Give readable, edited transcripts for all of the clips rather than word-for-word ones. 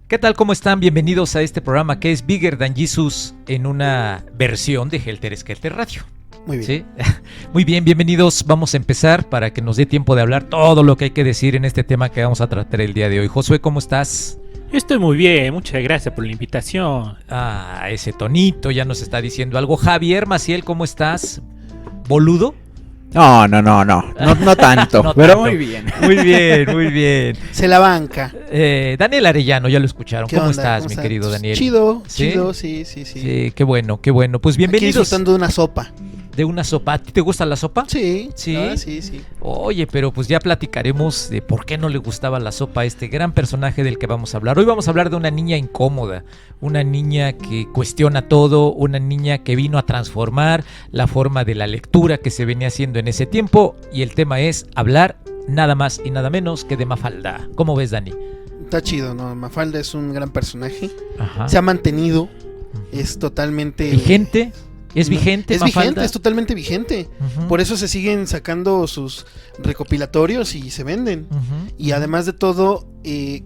¿Qué tal? ¿Cómo están? Bienvenidos a este programa que es Bigger Than Jesus en una versión de Helter Skelter Radio. Muy bien. ¿Sí? Muy bien, bienvenidos. Vamos a empezar para que nos dé tiempo de hablar todo lo que hay que decir en este tema que vamos a tratar el día de hoy. Josué, ¿cómo estás? Estoy muy bien, muchas gracias por la invitación. Ah, ese tonito ya nos está diciendo algo. Javier Maciel, ¿cómo estás? ¿Boludo? No tanto, No pero tanto. muy bien. Muy bien, muy bien. Se la banca. Daniel Arellano, ya lo escucharon. ¿Qué ¿Cómo onda? estás, ¿Cómo mi estás? querido Daniel? Chido, ¿Sí? chido, sí. Sí, qué bueno, qué bueno. Pues Aquí bienvenidos. disfrutando de una sopa. De una sopa. ¿A ti te gusta la sopa? Sí. ¿Sí? Sí. Oye, pero pues ya platicaremos de por qué no le gustaba la sopa a este gran personaje del que vamos a hablar. Hoy vamos a hablar de una niña incómoda, una niña que cuestiona todo, una niña que vino a transformar la forma de la lectura que se venía haciendo en ese tiempo, y el tema es hablar nada más y nada menos que de Mafalda. ¿Cómo ves, Dani? Está chido, ¿no? Mafalda es un gran personaje. Ajá. Se ha mantenido. Es totalmente... ¿Vigente? ¿Es vigente Es Mafalda? vigente, es totalmente vigente. Ujú. Por eso se siguen sacando sus recopilatorios y se venden. Ujú. Y además de todo,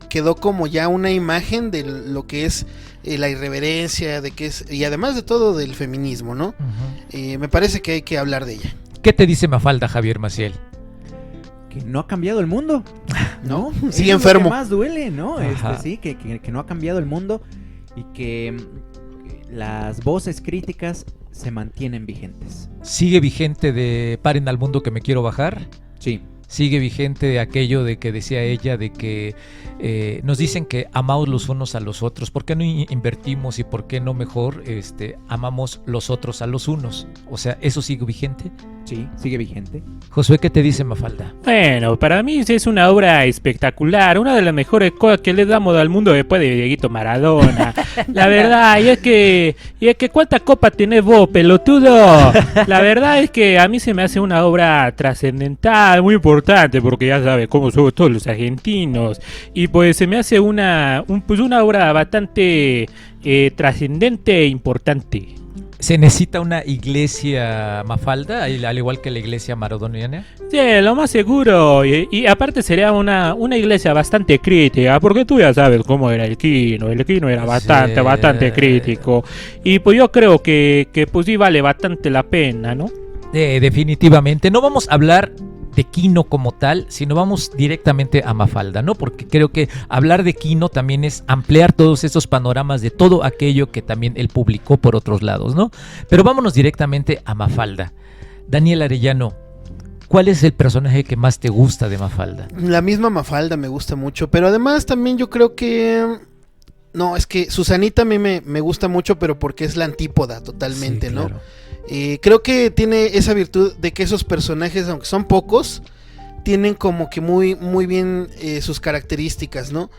quedó como ya una imagen de lo que es la irreverencia, de que es, y además de todo del feminismo, ¿no? Ujú. Me parece que hay que hablar de ella. ¿Qué te dice Mafalda, Javier Maciel? Que no ha cambiado el mundo, ¿no? Sigue Eso es enfermo. lo que más duele, ¿no? Ajá. Sí, que no ha cambiado el mundo y que las voces críticas se mantienen vigentes. ¿Sigue vigente de paren al mundo que me quiero bajar? Sí. Sigue vigente aquello de que decía ella, de que nos dicen que amamos los unos a los otros. ¿Por qué no invertimos y por qué no mejor amamos los otros a los unos? O sea, ¿eso sigue vigente? Sí, sigue vigente. Josué, ¿qué te dice Mafalda? Bueno, para mí es una obra espectacular, una de las mejores cosas que le damos al mundo después de Dieguito Maradona. La verdad, y es que ¿cuántas copas tenés vos, pelotudo? La verdad es que a mí se me hace una obra trascendental, muy importante, porque ya sabes cómo somos todos los argentinos. Y pues se me hace una obra bastante trascendente e importante. ¿Se necesita una iglesia Mafalda, al igual que la iglesia maradoniana? Sí, lo más seguro, y aparte sería una iglesia bastante crítica, porque tú ya sabes cómo era el Quino era bastante crítico, y pues yo creo que pues sí vale bastante la pena, ¿no? Definitivamente. No vamos a hablar de Quino como tal, sino vamos directamente a Mafalda, ¿no? Porque creo que hablar de Quino también es ampliar todos esos panoramas de todo aquello que también él publicó por otros lados, ¿no? Pero vámonos directamente a Mafalda. Daniel Arellano, ¿cuál es el personaje que más te gusta de Mafalda? La misma Mafalda me gusta mucho, pero además también yo creo que... No, es que Susanita a mí me gusta mucho, pero porque es la antípoda totalmente, Sí, ¿no? claro. Creo que tiene esa virtud de que esos personajes, aunque son pocos, tienen como que muy bien sus características, ¿no?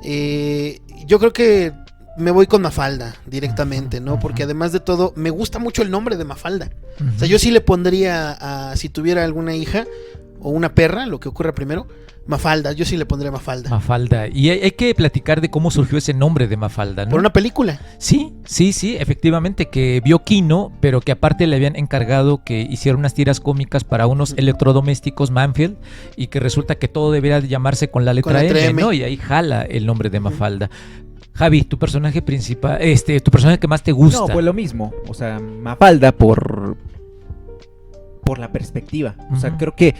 Yo creo que me voy con Mafalda directamente, ¿no? Porque además de todo, me gusta mucho el nombre de Mafalda. O sea, yo sí le pondría si tuviera alguna hija o una perra, lo que ocurra primero, Mafalda, yo sí le pondría Mafalda. Mafalda. Y hay que platicar de cómo surgió ese nombre de Mafalda, ¿no? Por una película. Sí, efectivamente, que vio Quino, pero que aparte le habían encargado que hiciera unas tiras cómicas para unos electrodomésticos Manfield, y que resulta que todo debería llamarse con la letra M, ¿no? Y ahí jala el nombre de Mafalda. Javi, tu personaje principal, tu personaje que más te gusta. No, pues lo mismo. O sea, Mafalda por la perspectiva. O sea, creo que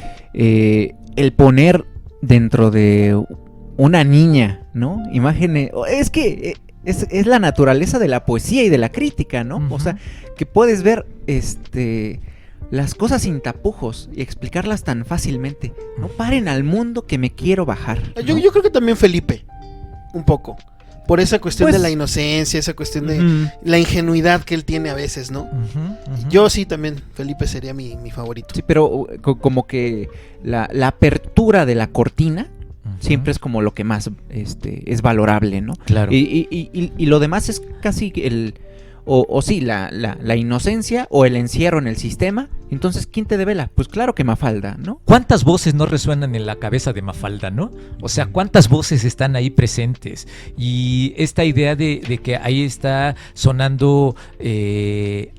el poner dentro de una niña, ¿no? Imágenes. Es que es la naturaleza de la poesía y de la crítica, ¿no? O sea, que puedes ver las cosas sin tapujos y explicarlas tan fácilmente. No paren al mundo que me quiero bajar, ¿no? Yo creo que también Felipe, un poco. Por esa cuestión Pues, de la inocencia, esa cuestión de la ingenuidad que él tiene a veces, ¿no? Yo sí también, Felipe sería mi favorito. Sí, pero como que la apertura de la cortina siempre es como lo que más es valorable, ¿no? Claro. Y lo demás es casi sí, la inocencia o el encierro en el sistema Entonces, ¿quién te devela? Pues claro que Mafalda, ¿no? ¿Cuántas voces no resuenan en la cabeza de Mafalda, no? O sea, ¿cuántas voces están ahí presentes? Y esta idea de que ahí está sonando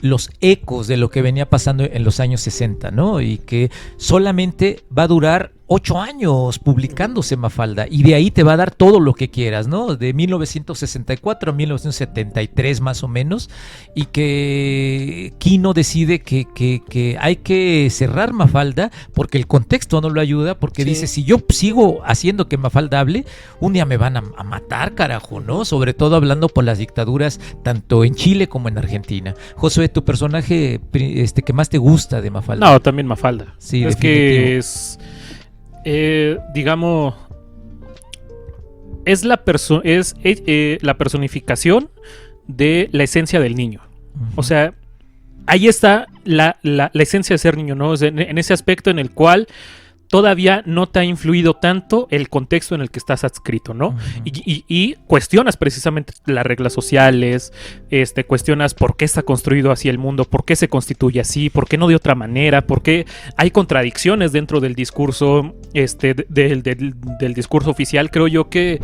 los ecos de lo que venía pasando en los años 60, ¿no? Y que solamente va a durar 8 años publicándose Mafalda, y de ahí te va a dar todo lo que quieras, ¿no? De 1964 a 1973 más o menos, y que Quino decide que hay que cerrar Mafalda porque el contexto no lo ayuda, porque dice, si yo sigo haciendo que Mafalda hable, un día me van a matar, carajo, ¿no? Sobre todo hablando por las dictaduras tanto en Chile como en Argentina. Josué, ¿tu personaje que más te gusta de Mafalda? No, también Mafalda. Sí, es que es... digamos, es la personificación de la esencia del niño. O sea, ahí está la esencia de ser niño, ¿no? O sea, en ese aspecto en el cual todavía no te ha influido tanto el contexto en el que estás adscrito, ¿no? Y cuestionas precisamente las reglas sociales, cuestionas por qué está construido así el mundo, por qué se constituye así, por qué no de otra manera, por qué hay contradicciones dentro del discurso, del discurso oficial. Creo yo que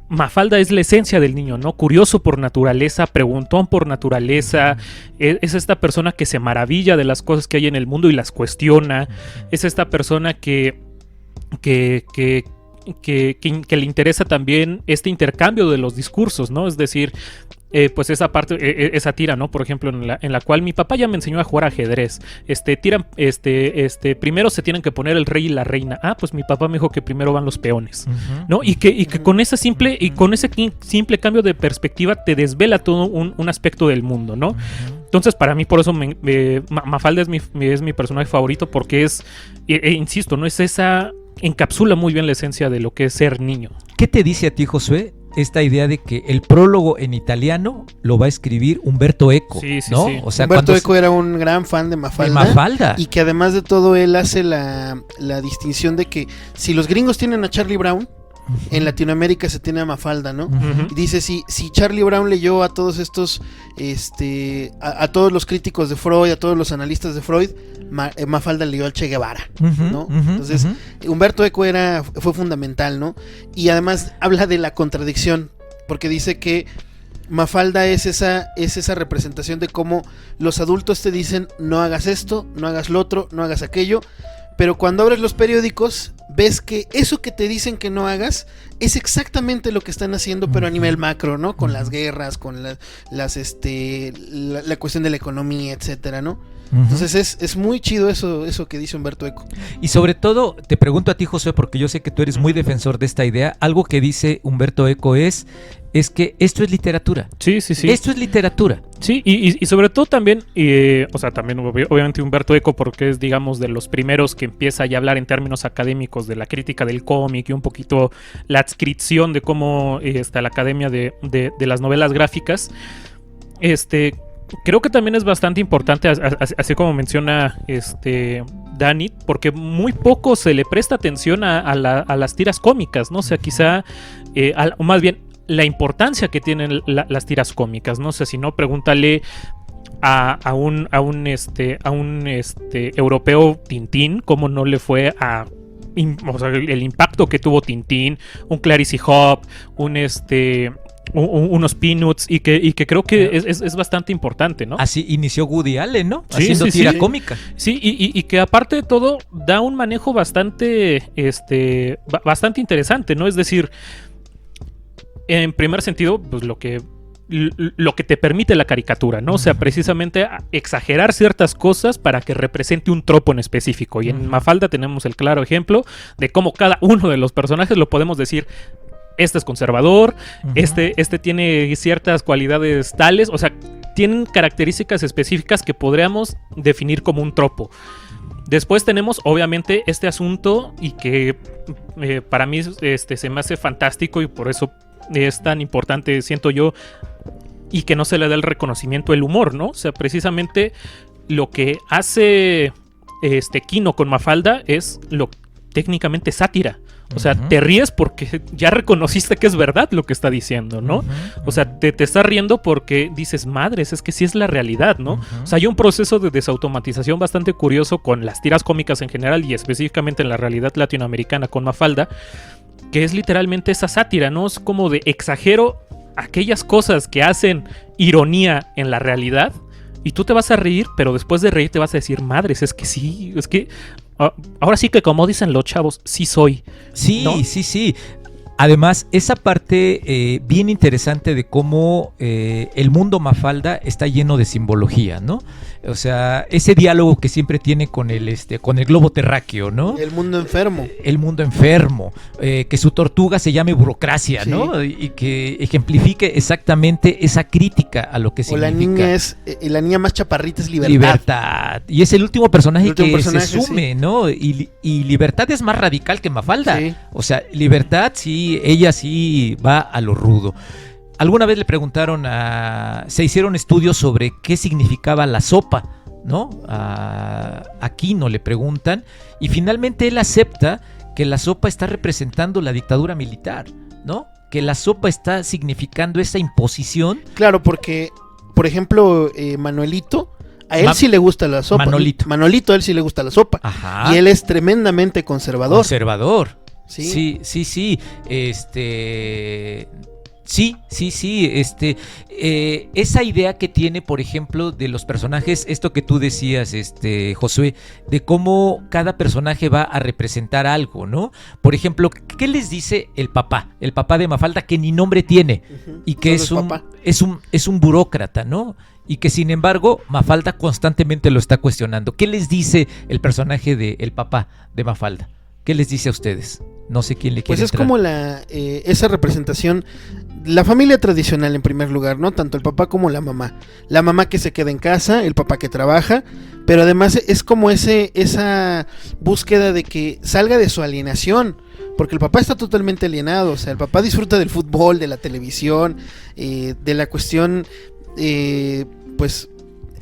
Mafalda es la esencia del niño, ¿no? Curioso por naturaleza, preguntón por naturaleza, es esta persona que se maravilla de las cosas que hay en el mundo y las cuestiona, es esta persona que le interesa también este intercambio de los discursos, ¿no? Es decir, pues esa parte, esa tira, ¿no? Por ejemplo, en la cual mi papá ya me enseñó a jugar ajedrez. Tiran, primero se tienen que poner el rey y la reina. Ah, pues mi papá me dijo que primero van los peones, ¿no? Y que con ese simple cambio de perspectiva te desvela todo un aspecto del mundo, ¿no? Entonces, para mí, por eso Mafalda es mi personaje favorito, porque insisto, ¿no? Encapsula muy bien la esencia de lo que es ser niño. ¿Qué te dice a ti, Josué, esta idea de que el prólogo en italiano lo va a escribir Umberto Eco? Sí, ¿no? sí. O sea, Umberto Eco era un gran fan de Mafalda. Y que además de todo él hace la distinción de que si los gringos tienen a Charlie Brown, en Latinoamérica se tiene a Mafalda, ¿no? Y dice, si Charlie Brown leyó a todos estos, a todos los críticos de Freud, a todos los analistas de Freud, Mafalda leyó al Che Guevara, ¿no? Entonces, Umberto Eco fue fundamental, ¿no? Y además habla de la contradicción, porque dice que Mafalda es esa representación de cómo los adultos te dicen, no hagas esto, no hagas lo otro, no hagas aquello, pero cuando abres los periódicos ves que eso que te dicen que no hagas es exactamente lo que están haciendo, pero a nivel macro, ¿no? Con las guerras, con la cuestión de la economía, etcétera, ¿no? Entonces es muy chido eso que dice Umberto Eco. Y sobre todo, te pregunto a ti, Josué, porque yo sé que tú eres muy defensor de esta idea. Algo que dice Umberto Eco es que esto es literatura. Sí. Esto es literatura. Sí, y sobre todo también, también obviamente Umberto Eco, porque es, digamos, de los primeros que empieza ya a hablar en términos académicos de la crítica del cómic y un poquito la adscripción de cómo está la academia de las novelas gráficas. Creo que también es bastante importante, así como menciona Dani, porque muy poco se le presta atención a las tiras cómicas, ¿no? O sea, quizá, o más bien, la importancia que tienen las tiras cómicas, ¿no? O sea, si no, pregúntale a un europeo Tintín, cómo no le fue o sea, el impacto que tuvo Tintín, un Clarice Hop, unos Peanuts, y que creo que es bastante importante, ¿no? Así inició Woody Allen, ¿no? Sí, haciendo tira cómica. Sí, y que aparte de todo da un manejo bastante interesante, ¿no? Es decir, en primer sentido, pues lo que te permite la caricatura, ¿no? O sea, precisamente exagerar ciertas cosas para que represente un tropo en específico. Y en Mafalda tenemos el claro ejemplo de cómo cada uno de los personajes lo podemos decir. Este es conservador, este tiene ciertas cualidades tales, o sea, tienen características específicas que podríamos definir como un tropo. Después tenemos, obviamente, este asunto, y que para mí se me hace fantástico, y por eso es tan importante, siento yo, y que no se le da el reconocimiento, el humor, ¿no? O sea, precisamente lo que hace Quino con Mafalda es técnicamente sátira. O sea, te ríes porque ya reconociste que es verdad lo que está diciendo, ¿no? O sea, te estás riendo porque dices, madres, es que sí es la realidad, ¿no? O sea, hay un proceso de desautomatización bastante curioso con las tiras cómicas en general y específicamente en la realidad latinoamericana con Mafalda, que es literalmente esa sátira, ¿no? Es como de exagero aquellas cosas que hacen ironía en la realidad y tú te vas a reír, pero después de reír te vas a decir, madres, es que sí, es que... ahora sí que como dicen los chavos, sí soy. Sí, ¿no? sí. Además, esa parte bien interesante de cómo el mundo Mafalda está lleno de simbología, ¿no? O sea, ese diálogo que siempre tiene con el globo terráqueo, ¿no? El mundo enfermo. El mundo enfermo, que su tortuga se llame burocracia, ¿no? Y que ejemplifique exactamente esa crítica a lo que significa. O la niña más chaparrita es libertad. Libertad. Y es el último personaje que se sume, sí. ¿no? Y Libertad es más radical que Mafalda. Sí. O sea, Libertad sí, ella sí va a lo rudo. Alguna vez le preguntaron se hicieron estudios sobre qué significaba la sopa, ¿no? A Quino le preguntan y finalmente él acepta que la sopa está representando la dictadura militar, ¿no? Que la sopa está significando esa imposición. Claro, porque, por ejemplo, Manuelito, a él sí le gusta la sopa. Manolito, a él sí le gusta la sopa. Ajá. Y él es tremendamente conservador. Sí. Sí. Esa idea que tiene, por ejemplo, de los personajes, esto que tú decías, Josué, de cómo cada personaje va a representar algo, ¿no? Por ejemplo, ¿qué les dice el papá de Mafalda, que ni nombre tiene y que es un burócrata, ¿no? Y que sin embargo Mafalda constantemente lo está cuestionando. ¿Qué les dice el personaje del papá de Mafalda? ¿Qué les dice a ustedes? No sé quién le quiere Pues es entrar. como esa representación, la familia tradicional en primer lugar, ¿no? Tanto el papá como la mamá. La mamá que se queda en casa, el papá que trabaja, pero además es como esa búsqueda de que salga de su alienación, porque el papá está totalmente alienado, o sea, el papá disfruta del fútbol, de la televisión, de la cuestión, pues...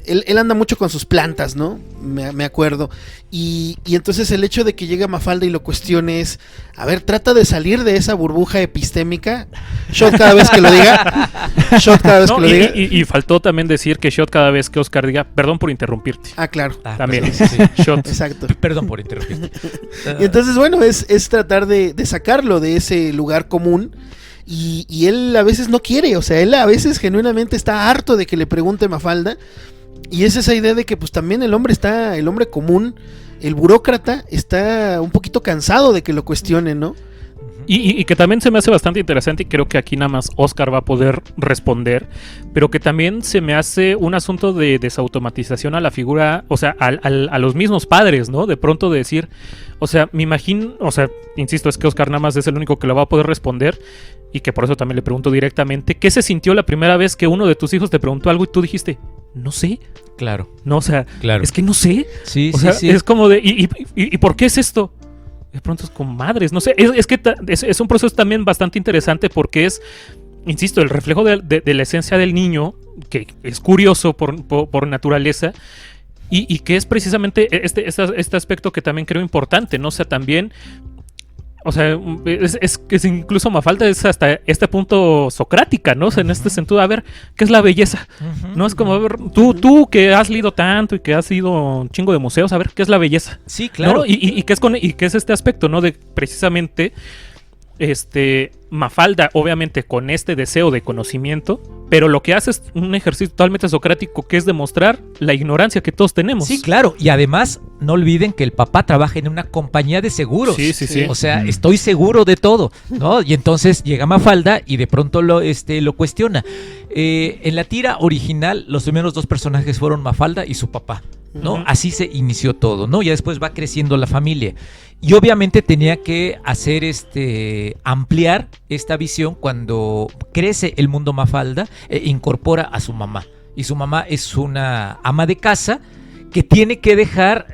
Él anda mucho con sus plantas, ¿no? Me acuerdo. Y entonces el hecho de que llegue Mafalda y lo cuestione es, a ver, trata de salir de esa burbuja epistémica. Shot cada vez que lo diga. Y faltó también decir que Shot cada vez que Oscar diga, perdón por interrumpirte. Ah, claro. También. Sí. Shot. Exacto. Perdón por interrumpirte. Y entonces, bueno, es tratar de sacarlo de ese lugar común. Y él a veces no quiere, o sea, él a veces genuinamente está harto de que le pregunte Mafalda. Y es esa idea de que pues también el hombre común, el burócrata, está un poquito cansado de que lo cuestionen, ¿no? Y que también se me hace bastante interesante y creo que aquí nada más Oscar va a poder responder, pero que también se me hace un asunto de desautomatización a la figura, o sea, a los mismos padres, ¿no? De pronto de decir, o sea, me imagino, o sea, insisto, es que Oscar nada más es el único que lo va a poder responder y que por eso también le pregunto directamente, ¿qué se sintió la primera vez que uno de tus hijos te preguntó algo y tú dijiste, no sé? Claro. No, o sea, claro. Es que no sé. Sí, o sea, sí. Es como de, ¿y por qué es esto? De pronto es como madres, no sé, es que es un proceso también bastante interesante porque es, insisto, el reflejo de la esencia del niño, que es curioso por naturaleza, y que es precisamente este aspecto que también creo importante, ¿no? O sea, también, o sea, es incluso Mafalda es hasta este punto socrática, ¿no? O sea, en este sentido, a ver, ¿qué es la belleza? ¿No? Es como, a ver, tú que has leído tanto y que has ido un chingo de museos, a ver, ¿qué es la belleza? Sí, claro. ¿No? Y qué es este aspecto, ¿no? De precisamente Mafalda, obviamente con este deseo de conocimiento, pero lo que hace es un ejercicio totalmente socrático, que es demostrar la ignorancia que todos tenemos. Sí, claro. Y además, no olviden que el papá trabaja en una compañía de seguros. Sí. O sea, estoy seguro de todo, ¿no? Y entonces llega Mafalda y de pronto lo cuestiona. En la tira original, los primeros dos personajes fueron Mafalda y su papá, ¿no? Uh-huh. Así se inició todo, ¿no? Ya después va creciendo la familia. Y obviamente tenía que hacer ampliar esta visión cuando crece el mundo Mafalda e incorpora a su mamá. Y su mamá es una ama de casa que tiene que dejar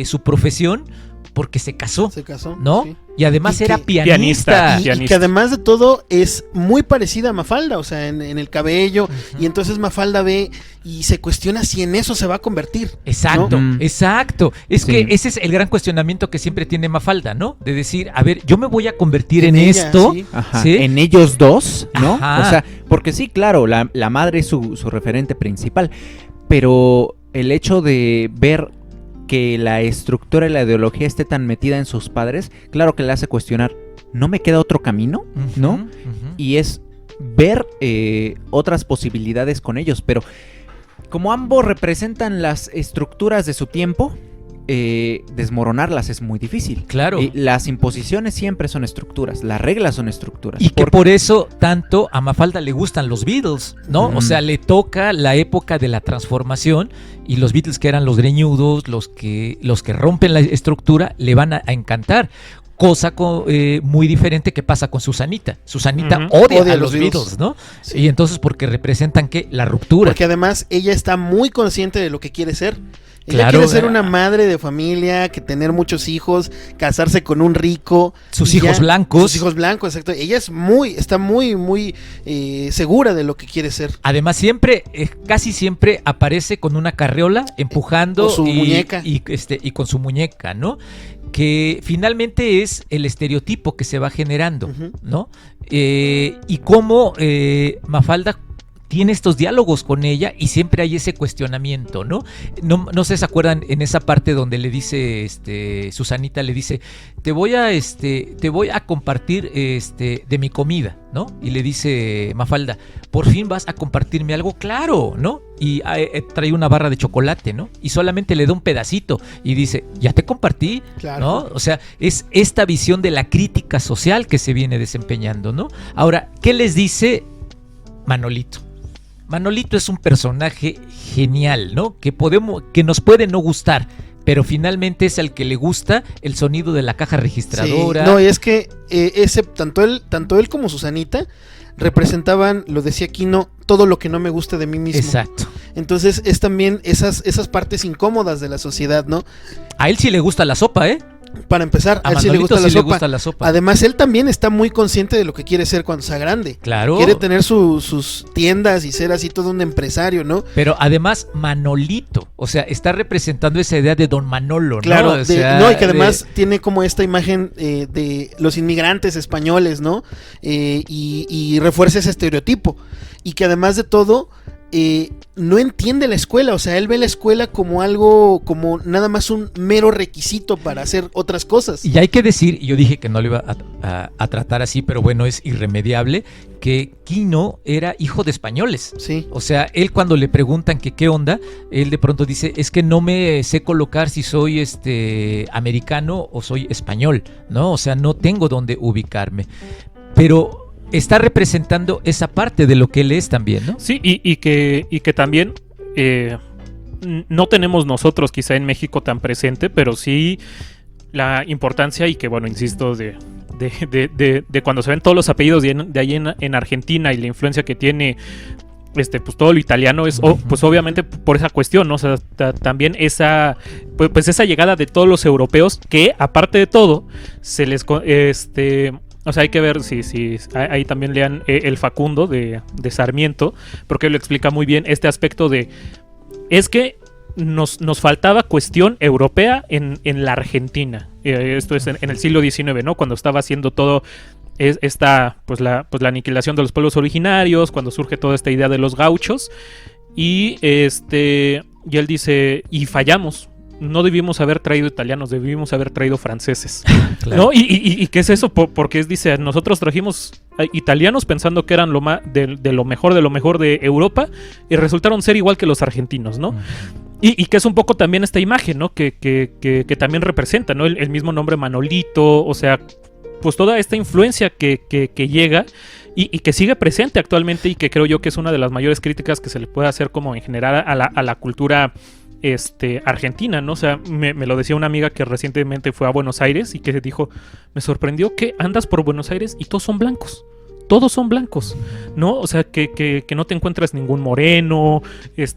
su profesión porque se casó, Se casó, ¿no? Sí. Y además Y era que- pianista. Y que además de todo es muy parecida a Mafalda, o sea, en el cabello. Ujú. Y entonces Mafalda ve y se cuestiona si en eso se va a convertir. Exacto, ¿no? exacto. Es Sí. que ese es el gran cuestionamiento que siempre tiene Mafalda, ¿no? De decir, a ver, yo me voy a convertir en ella, esto. sí. Ajá, ¿Sí? en ellos dos, ¿no? Ajá. O sea, porque sí, claro, la madre es su referente principal, pero el hecho de ver que la estructura y la ideología esté tan metida en sus padres, claro que le hace cuestionar, ¿no me queda otro camino? ¿No? Ujú. Y es ver otras posibilidades con ellos, pero como ambos representan las estructuras de su tiempo, desmoronarlas es muy difícil. Claro. Las imposiciones siempre son estructuras, las reglas son estructuras. Y que por eso tanto a Mafalda le gustan los Beatles, ¿no? Ujú. O sea, le toca la época de la transformación y los Beatles, que eran los greñudos, los que rompen la estructura, le van a encantar. Cosa muy diferente que pasa con Susanita. Susanita Ujú. odia a los Beatles, ¿no? Sí. Y entonces porque representan ¿qué? La ruptura. Porque además ella está muy consciente de lo que quiere ser. Ella Claro. quiere ser una madre de familia, que tener muchos hijos, casarse con un rico. Sus y hijos blancos. Sus hijos blancos, exacto. Ella está muy segura de lo que quiere ser. Además siempre, casi siempre aparece con una carriola empujando O su muñeca. y con su muñeca, ¿no? Que finalmente es el estereotipo que se va generando, Ujú. ¿no? Y cómo Mafalda tiene estos diálogos con ella y siempre hay ese cuestionamiento, ¿no? No sé si se acuerdan en esa parte donde le dice, Susanita le dice, te voy a compartir de mi comida, ¿no? Y le dice Mafalda, por fin vas a compartirme algo, claro, ¿no? Y trae una barra de chocolate, ¿no? Y solamente le da un pedacito y dice, ya te compartí, Claro. ¿no? O sea, es esta visión de la crítica social que se viene desempeñando, ¿no? Ahora, ¿qué les dice Manolito? Manolito es un personaje genial, ¿no? Que nos puede no gustar, pero finalmente es al que le gusta el sonido de la caja registradora. Sí. No, y es que tanto él como Susanita representaban, lo decía Quino, todo lo que no me gusta de mí mismo. Exacto. Entonces es también esas partes incómodas de la sociedad, ¿no? A él sí le gusta la sopa, ¿eh? Para empezar, A a él sí le Manolito gusta, sí la le sopa. gusta la sopa. Además, él también está muy consciente de lo que quiere ser cuando sea grande. Claro. Quiere tener sus tiendas y ser así todo un empresario, ¿no? Pero además Manolito, o sea, está representando esa idea de Don Manolo, ¿no? Claro, O sea, y que además tiene como esta imagen de los inmigrantes españoles, ¿no? Y refuerza ese estereotipo. Y que además de todo, no entiende la escuela, o sea, él ve la escuela como algo, como nada más un mero requisito para hacer otras cosas. Y hay que decir, y yo dije que no lo iba a tratar así, pero bueno, es irremediable, que Quino era hijo de españoles. Sí. O sea, él cuando le preguntan que qué onda, él de pronto dice, es que no me sé colocar si soy americano o soy español, ¿no? O sea, no tengo dónde ubicarme. Pero está representando esa parte de lo que él es también, ¿no? Sí, y que también no tenemos nosotros quizá en México tan presente, pero sí la importancia y que, bueno, insisto, de cuando se ven todos los apellidos de ahí en Argentina y la influencia que tiene pues todo lo italiano es pues obviamente por esa cuestión, ¿no? O sea, también esa pues esa llegada de todos los europeos que aparte de todo se les o sea, hay que ver si ahí también lean el Facundo de Sarmiento, porque lo explica muy bien este aspecto de es que nos faltaba cuestión europea en la Argentina. Esto es en el siglo XIX, ¿no? Cuando estaba haciendo todo esta pues la aniquilación de los pueblos originarios, cuando surge toda esta idea de los gauchos y y él dice, y fallamos. No debimos haber traído italianos, debimos haber traído franceses. Claro. ¿No? ¿Y qué es eso? Porque dice, nosotros trajimos italianos pensando que eran de lo mejor de Europa y resultaron ser igual que los argentinos, ¿no? Y que es un poco también esta imagen, ¿no? Que también representa, ¿no? El mismo nombre Manolito, o sea, pues toda esta influencia que llega y que sigue presente actualmente y que creo yo que es una de las mayores críticas que se le puede hacer como en general a la cultura argentina, ¿no? O sea, me lo decía una amiga que recientemente fue a Buenos Aires y que dijo, me sorprendió que andas por Buenos Aires y todos son blancos, ¿no? O sea, que no te encuentras ningún moreno,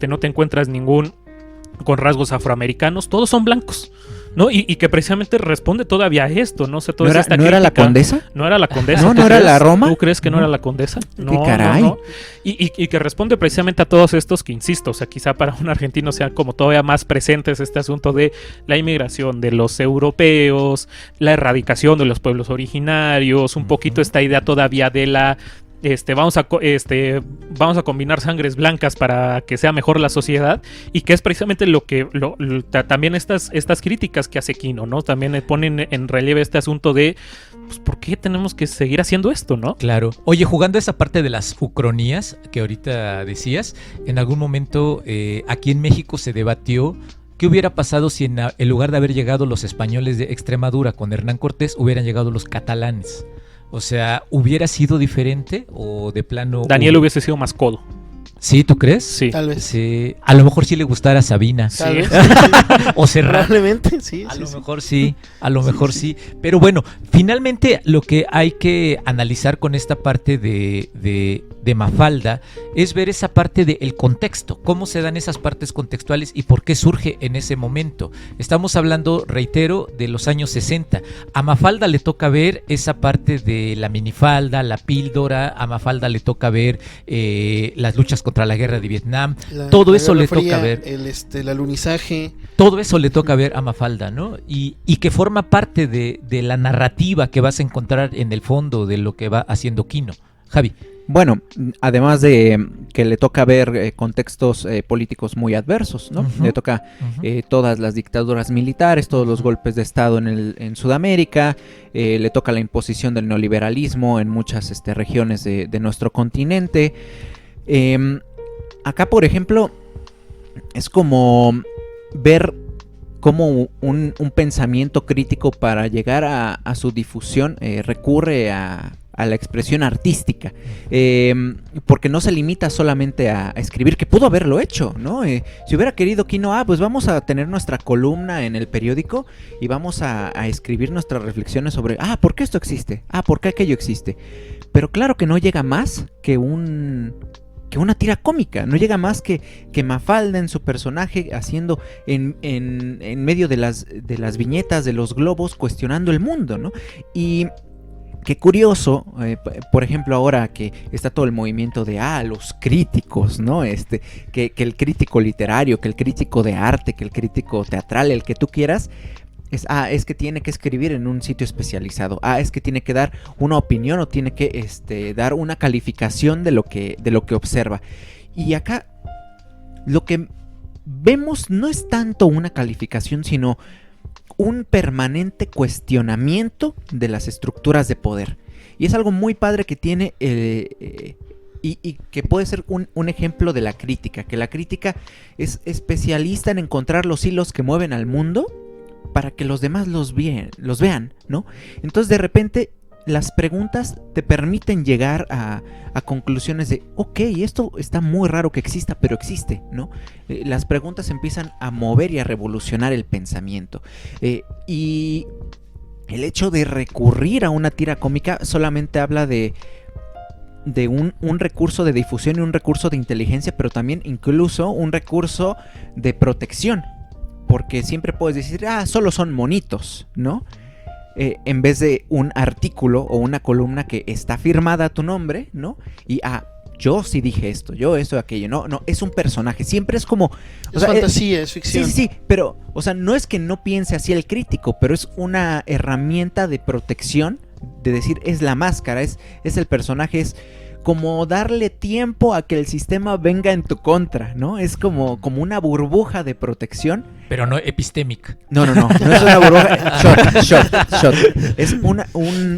no te encuentras ningún con rasgos afroamericanos, todos son blancos, ¿no? Y que precisamente responde todavía a esto, ¿no? O sea, toda ¿No esta era la crítica. condesa? No era la condesa. No, ¿tú ¿no era crees? la Roma? ¿Tú crees que no era la condesa? No, caray. no. Y que responde precisamente a todos estos que, insisto, o sea, quizá para un argentino sea como todavía más presentes este asunto de la inmigración de los europeos, la erradicación de los pueblos originarios, un poquito esta idea todavía de la... vamos a combinar sangres blancas para que sea mejor la sociedad, y que es precisamente lo que también estas críticas que hace Quino, ¿no? También ponen en relieve este asunto de pues, ¿por qué tenemos que seguir haciendo esto, no? Claro. Oye, jugando esa parte de las ucronías que ahorita decías, en algún momento aquí en México se debatió qué hubiera pasado si en lugar de haber llegado los españoles de Extremadura con Hernán Cortés, hubieran llegado los catalanes. O sea, ¿hubiera sido diferente o de plano? Daniel hubiese sido más codo. ¿Sí, tú crees? Sí. Tal vez. Sí. A lo mejor sí le gustara a Sabina. Sí. Tal vez. O Serrano. Probablemente, sí. A sí, lo sí. mejor sí, a lo mejor sí. Pero bueno, finalmente lo que hay que analizar con esta parte de Mafalda es ver esa parte del contexto, cómo se dan esas partes contextuales y por qué surge en ese momento. Estamos hablando, reitero, de los años 60. A Mafalda le toca ver esa parte de la minifalda, la píldora, a Mafalda le toca ver las luchas contra la guerra de Vietnam, todo La eso Guerra le Fría, toca ver. el alunizaje. Todo eso le toca ver a Mafalda, ¿no? Y que forma parte de la narrativa que vas a encontrar en el fondo de lo que va haciendo Quino. Javi. Bueno, además de que le toca ver contextos políticos muy adversos, ¿no? Ujú. Le toca todas las dictaduras militares, todos los golpes de Estado en Sudamérica, le toca la imposición del neoliberalismo en muchas regiones de nuestro continente. Acá, por ejemplo, es como ver cómo un pensamiento crítico para llegar a su difusión recurre a la expresión artística, porque no se limita solamente a escribir, que pudo haberlo hecho, ¿no? Si hubiera querido Quino, pues vamos a tener nuestra columna en el periódico y vamos a escribir nuestras reflexiones sobre, ¿por qué esto existe? ¿Por qué aquello existe? Pero claro que no llega más que una tira cómica, no llega más que Mafalda en su personaje haciendo en medio de las viñetas, de los globos, cuestionando el mundo, ¿no? Y qué curioso, por ejemplo, ahora que está todo el movimiento de los críticos, ¿no? Que el crítico literario, que el crítico de arte, que el crítico teatral, el que tú quieras, es que tiene que escribir en un sitio especializado. Es que tiene que dar una opinión o tiene que dar una calificación de lo que observa. Y acá lo que vemos no es tanto una calificación, sino un permanente cuestionamiento de las estructuras de poder. Y es algo muy padre que tiene y que puede ser un ejemplo de la crítica, que la crítica es especialista en encontrar los hilos que mueven al mundo para que los demás los vean, ¿no? Entonces de repente las preguntas te permiten llegar a conclusiones de, ok, esto está muy raro que exista, pero existe, ¿no? Las preguntas empiezan a mover y a revolucionar el pensamiento. Y el hecho de recurrir a una tira cómica solamente habla de un recurso de difusión y un recurso de inteligencia, pero también incluso un recurso de protección. Porque siempre puedes decir, solo son monitos, ¿no? En vez de un artículo o una columna que está firmada a tu nombre, ¿no? Y yo sí dije esto, yo esto, aquello, no, es un personaje, siempre es como... Es fantasía, es ficción. Sí, pero, o sea, no es que no piense así el crítico, pero es una herramienta de protección, de decir, es la máscara, es el personaje, es como darle tiempo a que el sistema venga en tu contra, ¿no? Es como una burbuja de protección. Pero no epistémica. No es una burbuja. Shot. Es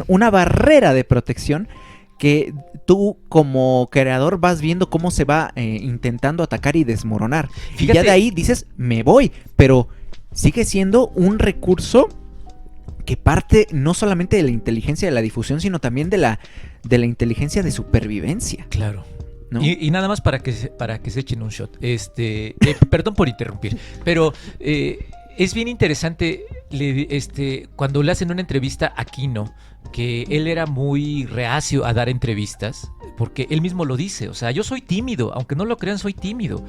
una barrera de protección que tú como creador vas viendo cómo se va intentando atacar y desmoronar. Fíjate. Y ya de ahí dices, me voy, pero sigue siendo un recurso que parte no solamente de la inteligencia de la difusión, sino también de la inteligencia de supervivencia. Claro. ¿No? Y nada más para que se echen un shot. Perdón por interrumpir, pero es bien interesante cuando le hacen una entrevista a Quino, que él era muy reacio a dar entrevistas, porque él mismo lo dice, o sea, yo soy tímido, aunque no lo crean, soy tímido.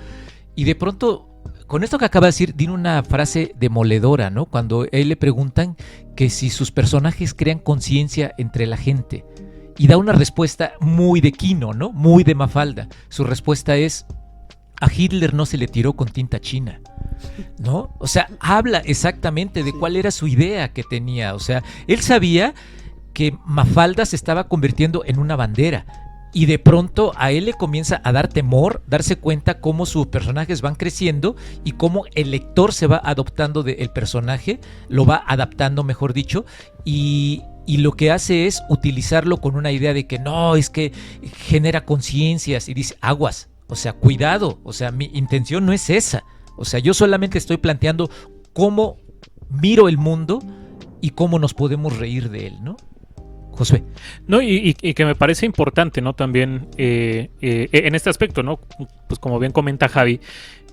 Y de pronto, con esto que acaba de decir, tiene una frase demoledora, ¿no? Cuando él le preguntan que si sus personajes crean conciencia entre la gente. Y da una respuesta muy de Quino, ¿no? Muy de Mafalda. Su respuesta es: a Hitler no se le tiró con tinta china, ¿no? O sea, habla exactamente de cuál era su idea que tenía. O sea, él sabía que Mafalda se estaba convirtiendo en una bandera. Y de pronto a él le comienza a dar temor, darse cuenta cómo sus personajes van creciendo y cómo el lector se va adoptando del personaje, lo va adaptando, mejor dicho, y lo que hace es utilizarlo con una idea de que no, es que genera conciencias, y dice: aguas, o sea, cuidado, o sea, mi intención no es esa. O sea, yo solamente estoy planteando cómo miro el mundo y cómo nos podemos reír de él, ¿no? Josué. No, y que me parece importante, ¿no? También en este aspecto, ¿no? Pues como bien comenta Javi,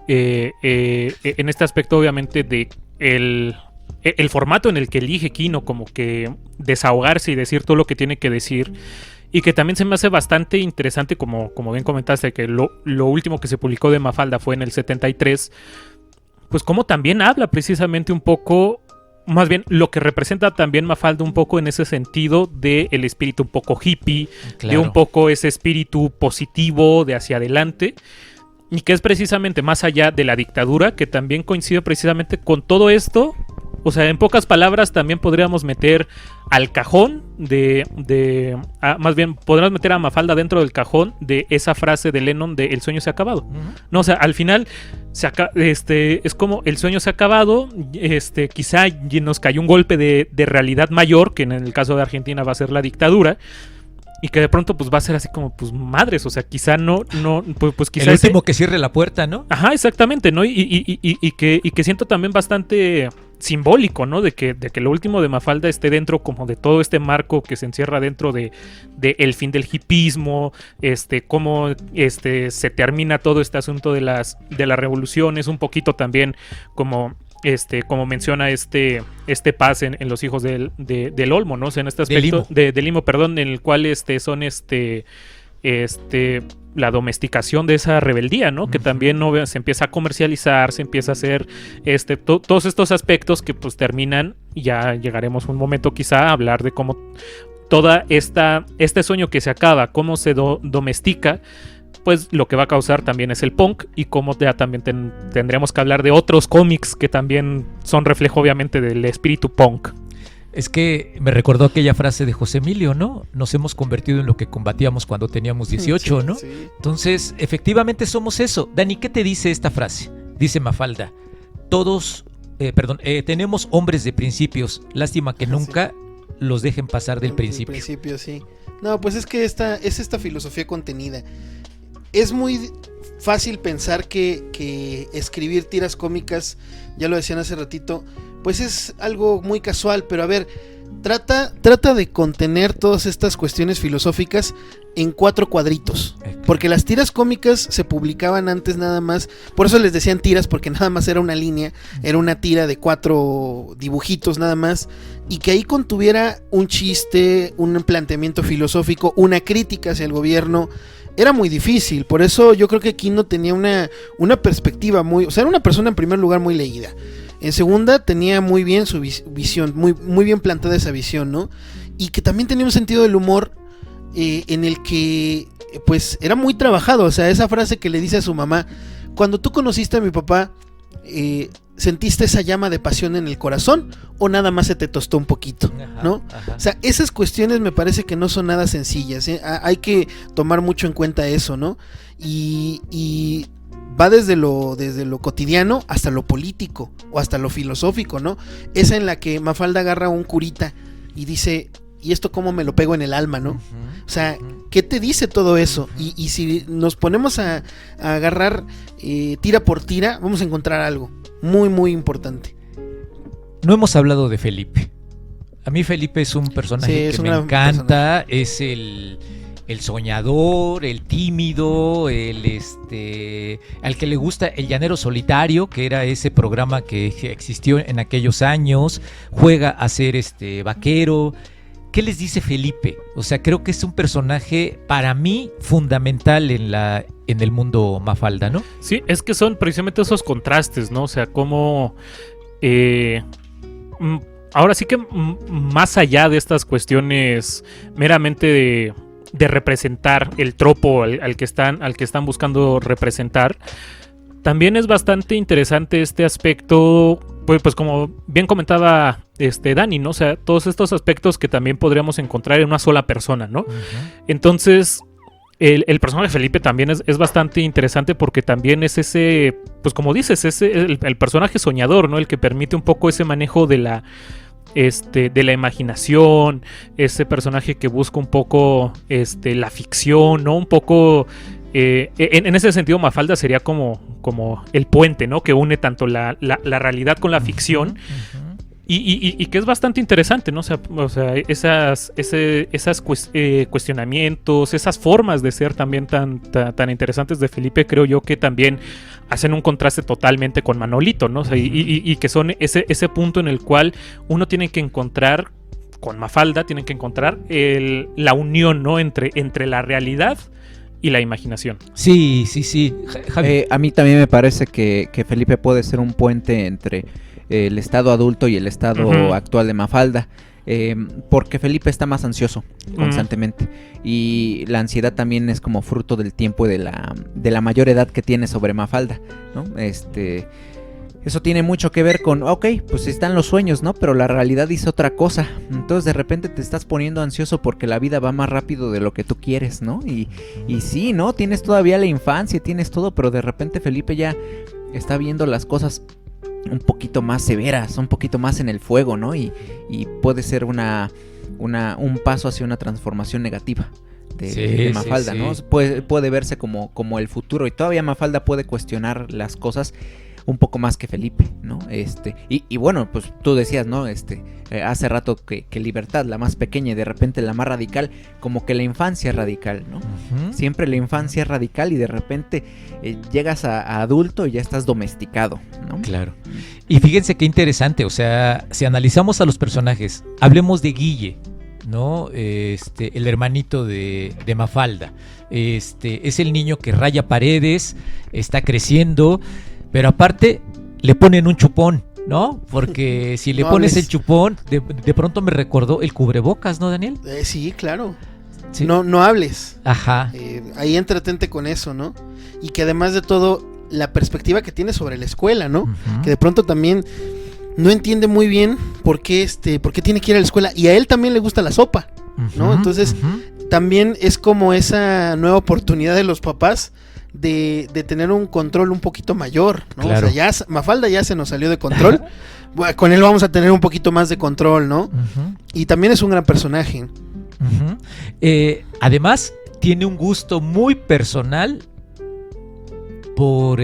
en este aspecto obviamente de el formato en el que elige Quino como que desahogarse y decir todo lo que tiene que decir, y que también se me hace bastante interesante, como bien comentaste, que lo último que se publicó de Mafalda fue en el 73, pues como también habla precisamente un poco, más bien lo que representa también Mafalda un poco en ese sentido de el espíritu un poco hippie, Claro. de un poco ese espíritu positivo de hacia adelante, y que es precisamente más allá de la dictadura, que también coincide precisamente con todo esto. O sea, en pocas palabras también podríamos meter al cajón más bien podríamos meter a Mafalda dentro del cajón de esa frase de Lennon de el sueño se ha acabado. No, o sea, al final es como el sueño se ha acabado, quizá nos cayó un golpe de realidad mayor, que en el caso de Argentina va a ser la dictadura, y que de pronto pues va a ser así como pues madres, o sea, quizá pues quizá el último que cierre la puerta, ¿no? Ajá, exactamente, ¿no? Y que siento también bastante simbólico, ¿no? De que lo último de Mafalda esté dentro como de todo este marco que se encierra dentro de el fin del hippismo, cómo se termina todo este asunto de las revoluciones, un poquito también como menciona este Paz en Los hijos del Olmo, ¿no? O sea, en este aspecto del Limo, perdón, en el cual son la domesticación de esa rebeldía, ¿no? Que también se empieza a comercializar, se empieza a hacer todos estos aspectos que pues terminan, y ya llegaremos un momento quizá a hablar de cómo toda este sueño que se acaba, cómo se domestica, pues lo que va a causar también es el punk, y cómo ya también tendremos que hablar de otros cómics que también son reflejo obviamente del espíritu punk. Es que me recordó aquella frase de José Emilio, ¿no? Nos hemos convertido en lo que combatíamos cuando teníamos 18, ¿no? Sí. Entonces, efectivamente somos eso. Dani, ¿qué te dice esta frase? Dice Mafalda: tenemos hombres de principios, lástima que nunca los dejen pasar del principio. Del principio, sí. No, pues es que es esta filosofía contenida. Es muy fácil pensar que escribir tiras cómicas, ya lo decían hace ratito, pues es algo muy casual, pero a ver, trata de contener todas estas cuestiones filosóficas en 4 cuadritos, porque las tiras cómicas se publicaban antes nada más, por eso les decían tiras, porque nada más era una línea, era una tira de 4 dibujitos nada más, y que ahí contuviera un chiste, un planteamiento filosófico, una crítica hacia el gobierno. Era muy difícil, por eso yo creo que Quino tenía una perspectiva o sea, era una persona en primer lugar muy leída. En segunda, tenía muy bien su visión, muy bien plantada esa visión, ¿no? Y que también tenía un sentido del humor en el que, pues, era muy trabajado. O sea, esa frase que le dice a su mamá: cuando tú conociste a mi papá, ¿sentiste esa llama de pasión en el corazón o nada más se te tostó un poquito? ¿No? Ajá. O sea, esas cuestiones me parece que no son nada sencillas, ¿eh? Hay que tomar mucho en cuenta eso, ¿no? Y va desde lo cotidiano hasta lo político o hasta lo filosófico, ¿no? Esa en la que Mafalda agarra un curita y dice: ¿y esto cómo me lo pego en el alma, no? O sea, ¿qué te dice todo eso? Y si nos ponemos a agarrar tira por tira, vamos a encontrar algo muy, muy importante. No hemos hablado de Felipe. A mí Felipe es un personaje que me encanta, es el soñador, el tímido, al que le gusta El Llanero Solitario, que era ese programa que existió en aquellos años. Juega a ser vaquero, ¿qué les dice Felipe? O sea, creo que es un personaje para mí fundamental en el mundo Mafalda, ¿no? Sí, es que son precisamente esos contrastes, ¿no? O sea, como ahora sí que más allá de estas cuestiones meramente de representar el tropo al que están buscando representar, también es bastante interesante este aspecto, pues como bien comentaba Dani, ¿no? O sea, todos estos aspectos que también podríamos encontrar en una sola persona, ¿no? Entonces, el personaje de Felipe también es bastante interesante porque también es ese, pues como dices, el personaje soñador, ¿no? El que permite un poco ese manejo de la imaginación, ese personaje que busca un poco la ficción, ¿no? Un poco en ese sentido Mafalda sería como el puente, ¿no? Que une tanto la realidad con la ficción. Y que es bastante interesante, ¿no? O sea esas cuestionamientos, esas formas de ser también tan interesantes de Felipe, creo yo que también hacen un contraste totalmente con Manolito, ¿no? O sea, y que son ese punto en el cual uno tiene que encontrar, con Mafalda, tienen que encontrar la unión, ¿no? Entre la realidad y la imaginación. Sí. Javi. A mí también me parece que Felipe puede ser un puente entre el estado adulto y el estado actual de Mafalda, porque Felipe está más ansioso constantemente, y la ansiedad también es como fruto del tiempo y de la mayor edad que tiene sobre Mafalda, ¿no? Eso tiene mucho que ver con, pues están los sueños, ¿no? Pero la realidad dice otra cosa. Entonces de repente te estás poniendo ansioso porque la vida va más rápido de lo que tú quieres, ¿no? Y sí, ¿no? Tienes todavía la infancia, tienes todo, pero de repente Felipe ya está viendo las cosas un poquito más severas, un poquito más en el fuego, ¿no? Y puede ser un paso hacia una transformación negativa de Mafalda, ¿no? Puede verse como el futuro, y todavía Mafalda puede cuestionar las cosas un poco más que Felipe, ¿no? Y bueno, pues tú decías, ¿no? Hace rato que Libertad, la más pequeña, y de repente la más radical, como que la infancia es radical, ¿no? Siempre la infancia es radical, y de repente llegas a adulto y ya estás domesticado, ¿no? Claro. Y fíjense qué interesante, o sea, si analizamos a los personajes, hablemos de Guille, ¿no? El hermanito de Mafalda. Es el niño que raya paredes, está creciendo, pero aparte le ponen un chupón, ¿no? Porque si le pones el chupón, de pronto me recordó el cubrebocas, ¿no, Daniel? Sí, claro. ¿Sí? No hables. Ajá. Ahí entretente con eso, ¿no? Y que además de todo, la perspectiva que tiene sobre la escuela, ¿no? Que de pronto también no entiende muy bien por qué tiene que ir a la escuela. Y a él también le gusta la sopa, ¿no? Entonces, también es como esa nueva oportunidad de los papás de tener un control un poquito mayor, ¿no? Claro. O sea, Mafalda ya se nos salió de control. Bueno, con él vamos a tener un poquito más de control, ¿no? Y también es un gran personaje. Además, tiene un gusto muy personal por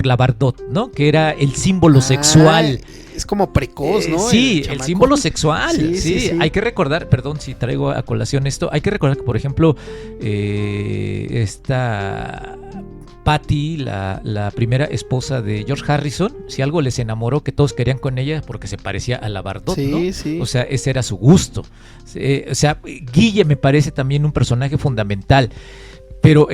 la Bardot, ¿no? Que era el símbolo sexual. Es como precoz, ¿no? Sí, el símbolo sexual. Sí. Hay que recordar, perdón si traigo a colación esto, hay que recordar que, por ejemplo, esta Patty, la primera esposa de George Harrison, si algo les enamoró, que todos querían con ella porque se parecía a la Bardot, ¿no? Sí. O sea, ese era su gusto. O sea, Guille me parece también un personaje fundamental, pero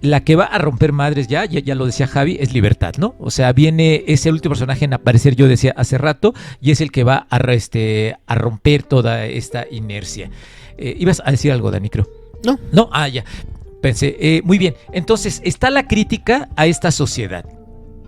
la que va a romper madres ya lo decía Javi, es Libertad, ¿no? O sea, es el último personaje en aparecer, yo decía hace rato, y es el que va a romper toda esta inercia. ¿Ibas a decir algo, Dani, creo? No, ya. Pensé, muy bien. Entonces, está la crítica a esta sociedad.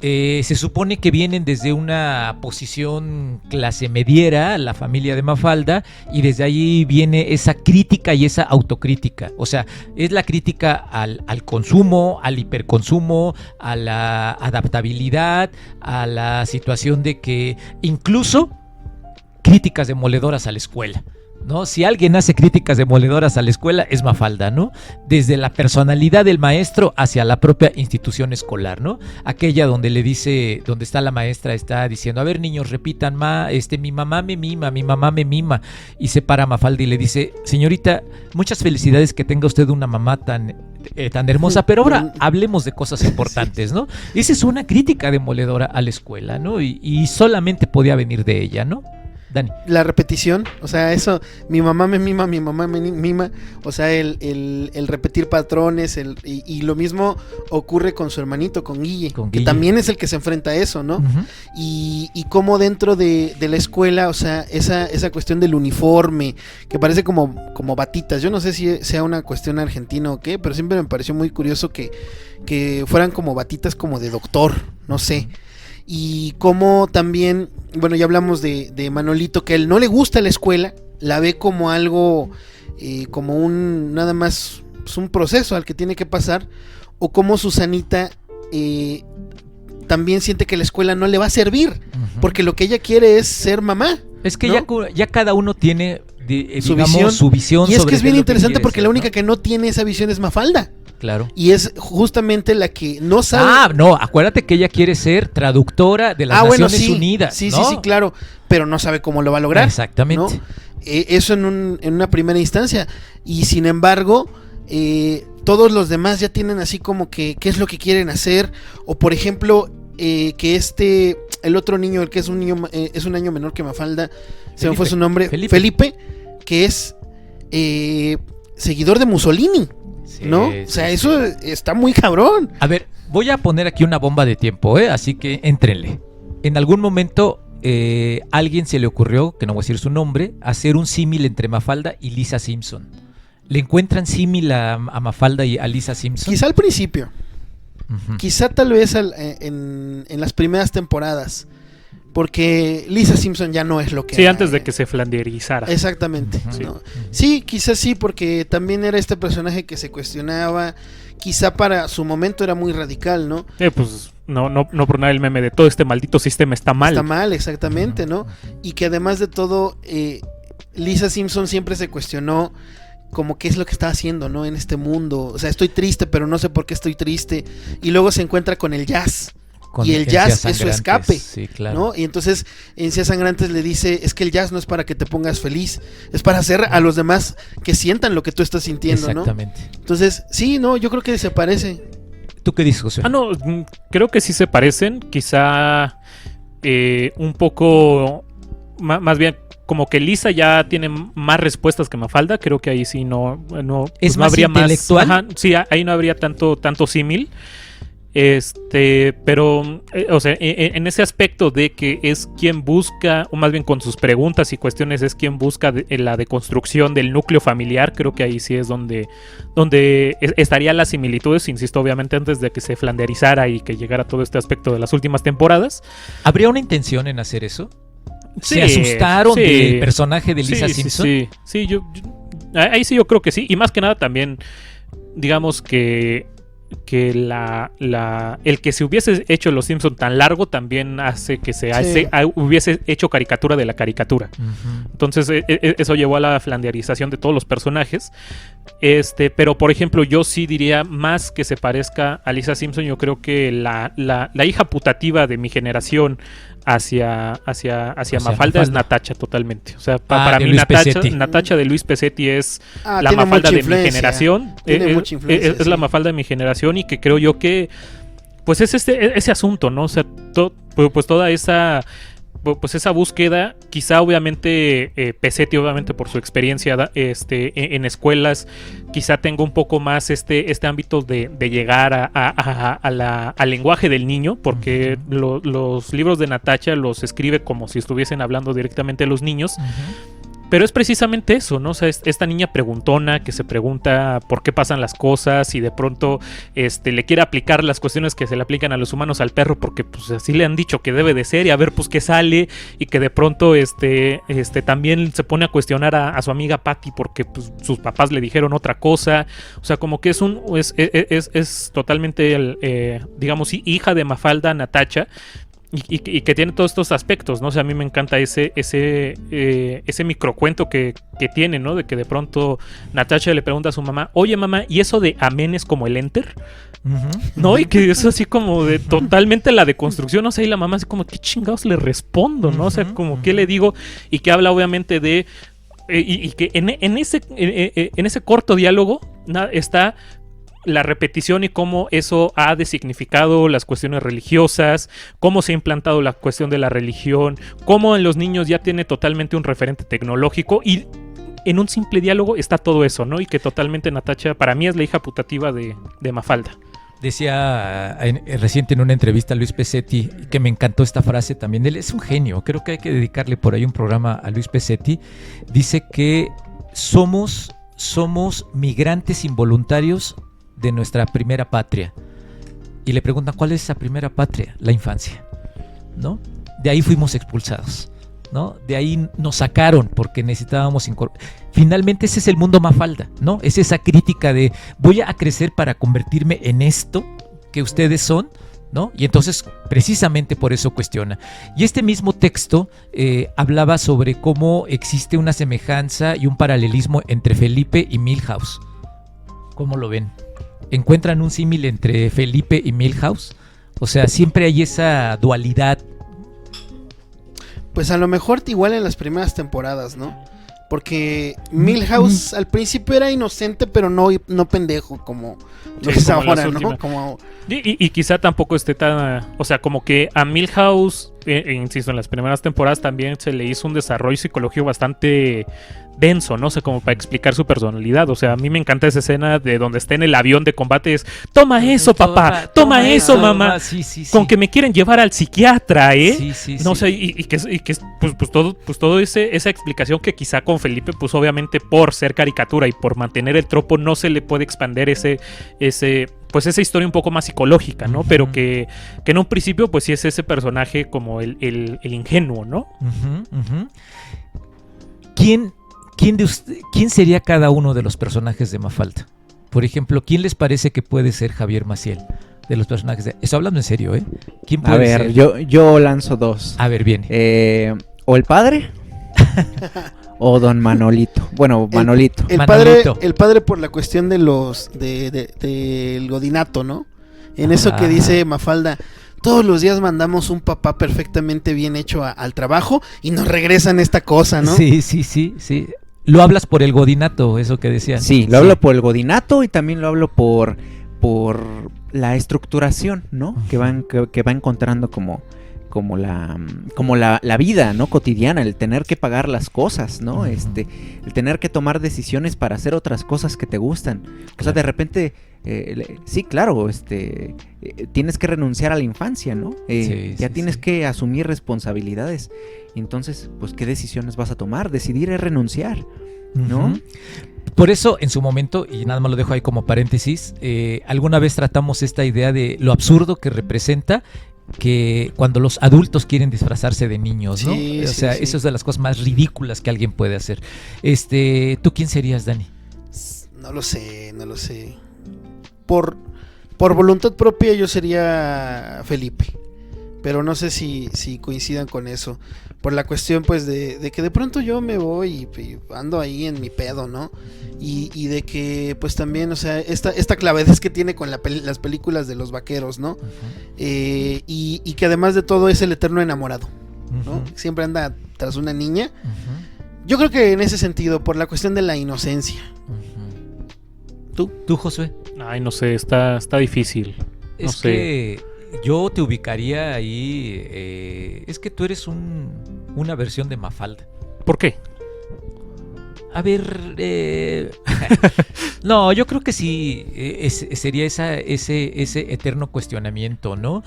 Se supone que vienen desde una posición clase mediera, la familia de Mafalda, y desde ahí viene esa crítica y esa autocrítica. O sea, es la crítica al consumo, al hiperconsumo, a la adaptabilidad, a la situación de que incluso críticas demoledoras a la escuela, ¿no? Si alguien hace críticas demoledoras a la escuela es Mafalda, ¿no? Desde la personalidad del maestro hacia la propia institución escolar, ¿no? Aquella donde está la maestra, está diciendo, a ver, niños, repitan, mi mamá me mima, y se para Mafalda y le dice, señorita, muchas felicidades que tenga usted una mamá tan hermosa, pero ahora hablemos de cosas importantes, ¿no? Esa es una crítica demoledora a la escuela, ¿no? Y solamente podía venir de ella, ¿no? Dani. La repetición, o sea, eso, mi mamá me mima, o sea, el repetir patrones, y lo mismo ocurre con su hermanito, con Guille, que también es el que se enfrenta a eso, ¿no? Uh-huh. Y cómo dentro de la escuela, o sea, esa cuestión del uniforme, que parece como batitas, yo no sé si sea una cuestión argentina o qué, pero siempre me pareció muy curioso que fueran como batitas como de doctor, no sé. Y como también, bueno, ya hablamos de Manolito, que a él no le gusta la escuela, la ve como algo, como nada más, pues un proceso al que tiene que pasar, o como Susanita también siente que la escuela no le va a servir, Uh-huh. porque lo que ella quiere es ser mamá. Es que ¿no? ya cada uno tiene Su su visión. Y es sobre que es bien qué interesante quiere porque ser, la única ¿no? que no tiene esa visión es Mafalda. Claro. Y es justamente la que no sabe. No, acuérdate que ella quiere ser traductora de las Naciones Unidas. Sí, ¿no? sí, claro, pero no sabe cómo lo va a lograr. Exactamente. ¿no? Eso en una primera instancia. Y sin embargo, todos los demás ya tienen así como que qué es lo que quieren hacer. O por ejemplo, que el otro niño, el que es un año menor que Mafalda, se me fue su nombre, Felipe, que es seguidor de Mussolini. Sí, ¿no? O sea, eso está muy cabrón. A ver, voy a poner aquí una bomba de tiempo, así que éntrenle. En algún momento alguien se le ocurrió, que no voy a decir su nombre, hacer un símil entre Mafalda y Lisa Simpson. ¿Le encuentran símil a Mafalda y a Lisa Simpson? Quizá al principio. Uh-huh. Quizá tal vez en las primeras temporadas. Porque Lisa Simpson ya no es lo que Sí, era, antes de que se flanderizara. Exactamente. Uh-huh. ¿no? Sí, quizás sí, porque también era este personaje que se cuestionaba. Quizá para su momento era muy radical, ¿no? Pues no por nada el meme de todo este maldito sistema está mal. Está mal, exactamente, ¿no? Y que además de todo, Lisa Simpson siempre se cuestionó como qué es lo que está haciendo, ¿no? En este mundo. O sea, estoy triste, pero no sé por qué estoy triste. Y luego se encuentra con el jazz. Y el jazz es su escape, sí, claro. ¿no? Y entonces Encías Sangrantes le dice, es que el jazz no es para que te pongas feliz, es para hacer a los demás que sientan lo que tú estás sintiendo, exactamente. ¿no? Entonces, sí, no, yo creo que se parece. ¿Tú qué dices, José? No, creo que sí se parecen, quizá un poco, más bien, como que Lisa ya tiene más respuestas que Mafalda, creo que ahí sí no es no más habría intelectual. Más, sí, ahí no habría tanto símil. Pero, o sea, en ese aspecto de que es quien busca, o más bien con sus preguntas y cuestiones, es quien busca la deconstrucción del núcleo familiar, creo que ahí sí es donde estaría las similitudes, insisto, obviamente antes de que se flanderizara y que llegara todo este aspecto de las últimas temporadas. ¿Habría una intención en hacer eso? Sí, ¿Se asustaron del personaje de Lisa Simpson? Sí, ahí sí yo creo que sí, y más que nada también, digamos que el que se hubiese hecho Los Simpson tan largo también hace que hubiese hecho caricatura de la caricatura. Uh-huh. Entonces eso llevó a la flandearización de todos los personajes. Pero por ejemplo yo sí diría más que se parezca a Lisa Simpson. Yo creo que la hija putativa de mi generación hacia Mafalda es Natacha totalmente. O sea, para mí Natacha de Luis Pesetti es la Mafalda de mi generación. Es la Mafalda de mi generación, y que creo yo que pues es ese asunto, ¿no? O sea, pues toda esa búsqueda, quizá obviamente Pesetti, obviamente por su experiencia en escuelas, quizá tenga un poco más este ámbito de llegar al lenguaje del niño, porque uh-huh. Los libros de Natacha los escribe como si estuviesen hablando directamente a los niños. Uh-huh. Pero es precisamente eso, ¿no? O sea, esta niña preguntona que se pregunta por qué pasan las cosas, y de pronto le quiere aplicar las cuestiones que se le aplican a los humanos al perro, porque pues así le han dicho que debe de ser, y a ver pues qué sale, y que de pronto también se pone a cuestionar a su amiga Patty porque pues, sus papás le dijeron otra cosa. O sea, como que es totalmente digamos, hija de Mafalda, Natacha. Y que tiene todos estos aspectos, ¿no? O sea, a mí me encanta ese microcuento que tiene, ¿no? De que de pronto Natacha le pregunta a su mamá, oye mamá, ¿y eso de amén es como el enter? Uh-huh. ¿No? Y que eso así como de totalmente la deconstrucción, o sea, y la mamá así como, ¿qué chingados le respondo? ¿No? O sea, como, ¿qué le digo? Y que habla obviamente de... y que en ese corto diálogo está la repetición y cómo eso ha designificado las cuestiones religiosas, cómo se ha implantado la cuestión de la religión, cómo en los niños ya tiene totalmente un referente tecnológico y en un simple diálogo está todo eso, ¿no? Y que totalmente Natacha para mí es la hija putativa de Mafalda. Decía reciente en una entrevista a Luis Pesetti, que me encantó esta frase también, él es un genio, creo que hay que dedicarle por ahí un programa a Luis Pesetti, dice que somos migrantes involuntarios de nuestra primera patria. Y le preguntan, ¿cuál es esa primera patria? La infancia, ¿no? De ahí fuimos expulsados, ¿no? De ahí nos sacaron porque necesitábamos finalmente ese es el mundo Mafalda, ¿no? Es esa crítica de voy a crecer para convertirme en esto que ustedes son, ¿no? Y entonces precisamente por eso cuestiona. Y este mismo texto hablaba sobre cómo existe una semejanza y un paralelismo entre Felipe y Milhouse. ¿Cómo lo ven? ¿Encuentran un símil entre Felipe y Milhouse? O sea, siempre hay esa dualidad. Pues a lo mejor igual en las primeras temporadas, ¿no? Porque Milhouse al principio era inocente, pero no pendejo como lo es ahora, ¿no? Como... Y quizá tampoco esté tan... O sea, como que a Milhouse, insisto, en las primeras temporadas también se le hizo un desarrollo psicológico bastante denso, ¿no? O sea, como para explicar su personalidad. O sea, a mí me encanta esa escena de donde está en el avión de combate. Es, toma eso, papá, toma eso, mamá. Sí, sí, sí. Con que me quieren llevar al psiquiatra, ¿eh? Sí, sí, no sí. sé, y que todo esa explicación que quizá con Felipe, pues obviamente por ser caricatura y por mantener el tropo no se le puede expander pues esa historia un poco más psicológica, ¿no? Pero que en un principio pues sí es ese personaje como el ingenuo, ¿no? ¿Quién sería cada uno de los personajes de Mafalda? Por ejemplo, ¿quién les parece que puede ser Javier Maciel? De los personajes de... Estoy hablando en serio, ¿eh? ¿Quién puede ser? A ver, yo lanzo dos. A ver, viene. O el padre o don Manolito. Bueno, Manolito. El padre por la cuestión de del godinato, ¿no? En eso que dice Mafalda, todos los días mandamos un papá perfectamente bien hecho al trabajo y nos regresan esta cosa, ¿no? Sí. Lo hablas por el godinato, eso que decían. Sí, lo hablo por el godinato y también lo hablo por la estructuración, ¿no? Que va encontrando como la vida, ¿no? Cotidiana, el tener que pagar las cosas, ¿no? El tener que tomar decisiones para hacer otras cosas que te gustan. O sea, de repente, sí, claro, tienes que renunciar a la infancia, ¿no? Ya tienes que asumir responsabilidades. Entonces, pues, ¿qué decisiones vas a tomar? Decidir es renunciar, ¿no? Por eso, en su momento, y nada más lo dejo ahí como paréntesis, alguna vez tratamos esta idea de lo absurdo que representa que cuando los adultos quieren disfrazarse de niños, ¿no? Sí, o sea, sí. eso es de las cosas más ridículas que alguien puede hacer. ¿Tú quién serías, Dani? No lo sé. Por voluntad propia yo sería Felipe, pero no sé si coincidan con eso. Por la cuestión, pues, de que de pronto yo me voy y ando ahí en mi pedo, ¿no? Y de que, pues, también, o sea, esta clavedez que tiene con las películas de los vaqueros, ¿no? Y que además de todo es el eterno enamorado, ¿no? Siempre anda tras una niña. Yo creo que en ese sentido, por la cuestión de la inocencia. ¿Tú, Josué? Ay, no sé, está difícil. No sé. Que yo te ubicaría ahí. Es que tú eres una versión de Mafalda. ¿Por qué? A ver, no, yo creo que sí sería ese eterno cuestionamiento, ¿no?